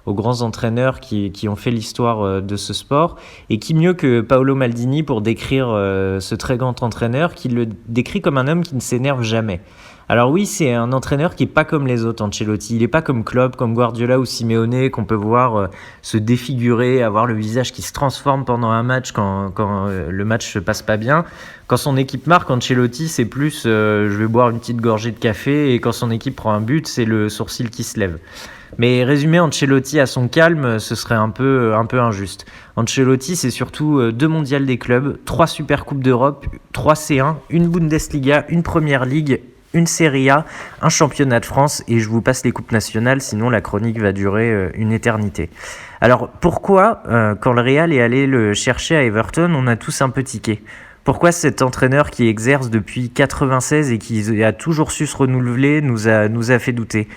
Speaker 3: aux grands entraîneurs qui ont fait l'histoire de ce sport. Et qui mieux que Paolo Maldini pour décrire ce très grand entraîneur qui le décrit comme un homme qui ne s'énerve jamais. Alors oui, c'est un entraîneur qui est pas comme les autres, Ancelotti. Il est pas comme Klopp, comme Guardiola ou Simeone qu'on peut voir se défigurer, avoir le visage qui se transforme pendant un match quand le match se passe pas bien. Quand son équipe marque, Ancelotti, c'est plus je vais boire une petite gorgée de café, et quand son équipe prend un but, c'est le sourcil qui se lève. Mais résumer Ancelotti à son calme, ce serait un peu injuste. Ancelotti, c'est surtout 2 mondiales des clubs, 3 super coupes d'Europe, 3 C1, une Bundesliga, une Première Ligue, une Serie A, un championnat de France, et je vous passe les coupes nationales, sinon la chronique va durer une éternité. Alors pourquoi, quand le Real est allé le chercher à Everton, on a tous un peu tiqué ? Pourquoi cet entraîneur qui exerce depuis 1996 et qui a toujours su se renouveler nous a fait douter ?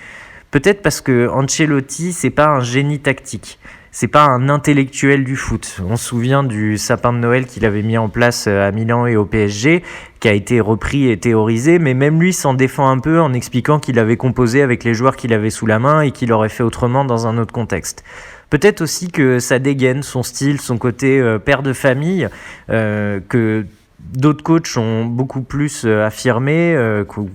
Speaker 3: Peut-être parce que Ancelotti, c'est pas un génie tactique. C'est pas un intellectuel du foot. On se souvient du sapin de Noël qu'il avait mis en place à Milan et au PSG, qui a été repris et théorisé, mais même lui s'en défend un peu en expliquant qu'il avait composé avec les joueurs qu'il avait sous la main et qu'il aurait fait autrement dans un autre contexte. Peut-être aussi que ça dégaine son style, son côté père de famille, que d'autres coachs ont beaucoup plus affirmé.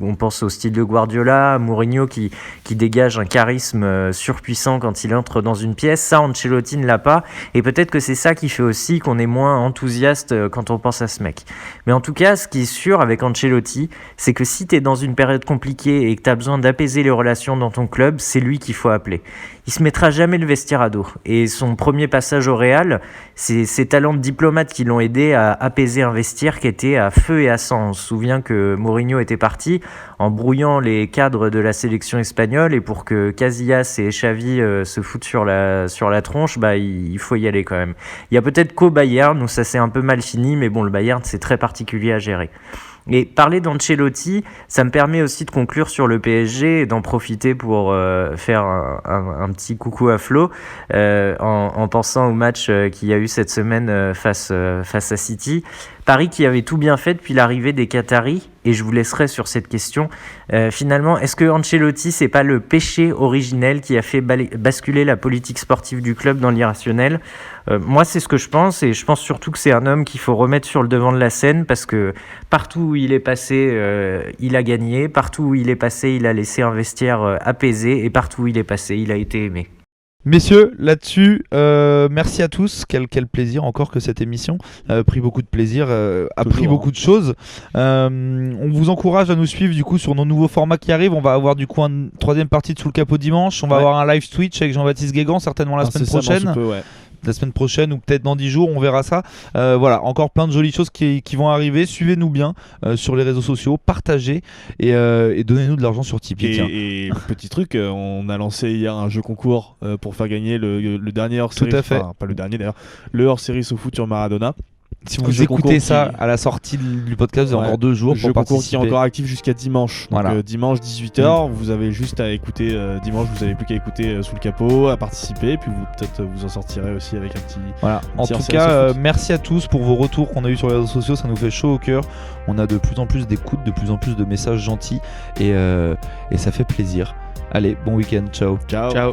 Speaker 3: On pense au style de Guardiola, à Mourinho qui dégage un charisme surpuissant quand il entre dans une pièce. Ça, Ancelotti ne l'a pas. Et peut-être que c'est ça qui fait aussi qu'on est moins enthousiaste quand on pense à ce mec. Mais en tout cas, ce qui est sûr avec Ancelotti, c'est que si tu es dans une période compliquée et que tu as besoin d'apaiser les relations dans ton club, c'est lui qu'il faut appeler. Il se mettra jamais le vestiaire à dos. Et son premier passage au Real, c'est ses talents de diplomate qui l'ont aidé à apaiser un vestiaire qui était à feu et à sang. On se souvient que Mourinho était parti en brouillant les cadres de la sélection espagnole, et pour que Casillas et Xavi se foutent sur la tronche, il faut y aller quand même. Il y a peut-être qu'au Bayern où ça s'est un peu mal fini, mais bon, le Bayern c'est très particulier à gérer. Et parler d'Ancelotti, ça me permet aussi de conclure sur le PSG et d'en profiter pour faire un petit coucou à Flo en pensant au match qu'il y a eu cette semaine face à City. Paris qui avait tout bien fait depuis l'arrivée des Qataris, et je vous laisserai sur cette question. Finalement, est-ce que Ancelotti, c'est pas le péché originel qui a fait basculer la politique sportive du club dans l'irrationnel ? Moi, c'est ce que je pense, et je pense surtout que c'est un homme qu'il faut remettre sur le devant de la scène, parce que partout où il est passé, il a gagné, partout où il est passé, il a laissé un vestiaire apaisé, et partout où il est passé, il a été aimé.
Speaker 1: Messieurs, là-dessus, merci à tous. Quel plaisir encore que cette émission. Pris beaucoup de plaisir, appris beaucoup de choses. On vous encourage à nous suivre du coup sur nos nouveaux formats qui arrivent. On va avoir du coup une troisième partie de Sous le Capot dimanche. On va avoir un live Twitch avec Jean-Baptiste Guégan certainement la semaine prochaine. La semaine prochaine ou peut-être dans 10 jours, on verra ça. Voilà, encore plein de jolies choses qui vont arriver. Suivez-nous bien sur les réseaux sociaux, partagez et donnez-nous de l'argent sur Tipeee.
Speaker 4: Et petit truc, on a lancé hier un jeu concours pour faire gagner le dernier hors-série.
Speaker 1: Tout à fait.
Speaker 4: Enfin, pas le dernier d'ailleurs, le hors-série SoFoot sur Maradona.
Speaker 1: Si vous écoutez ça à la sortie du podcast, vous avez encore 2 jours pour participer.
Speaker 4: Concours qui est encore actif jusqu'à dimanche. Donc,
Speaker 1: voilà.
Speaker 4: Dimanche 18h, vous avez juste à écouter. Dimanche, vous n'avez plus qu'à écouter Sous le Capot, à participer, et puis peut-être vous en sortirez aussi avec un petit.
Speaker 1: Voilà. En tout cas, merci à tous pour vos retours qu'on a eu sur les réseaux sociaux. Ça nous fait chaud au cœur. On a de plus en plus d'écoutes, de plus en plus de messages gentils, et ça fait plaisir. Allez, bon week-end. Ciao.
Speaker 4: Ciao.
Speaker 5: Ciao.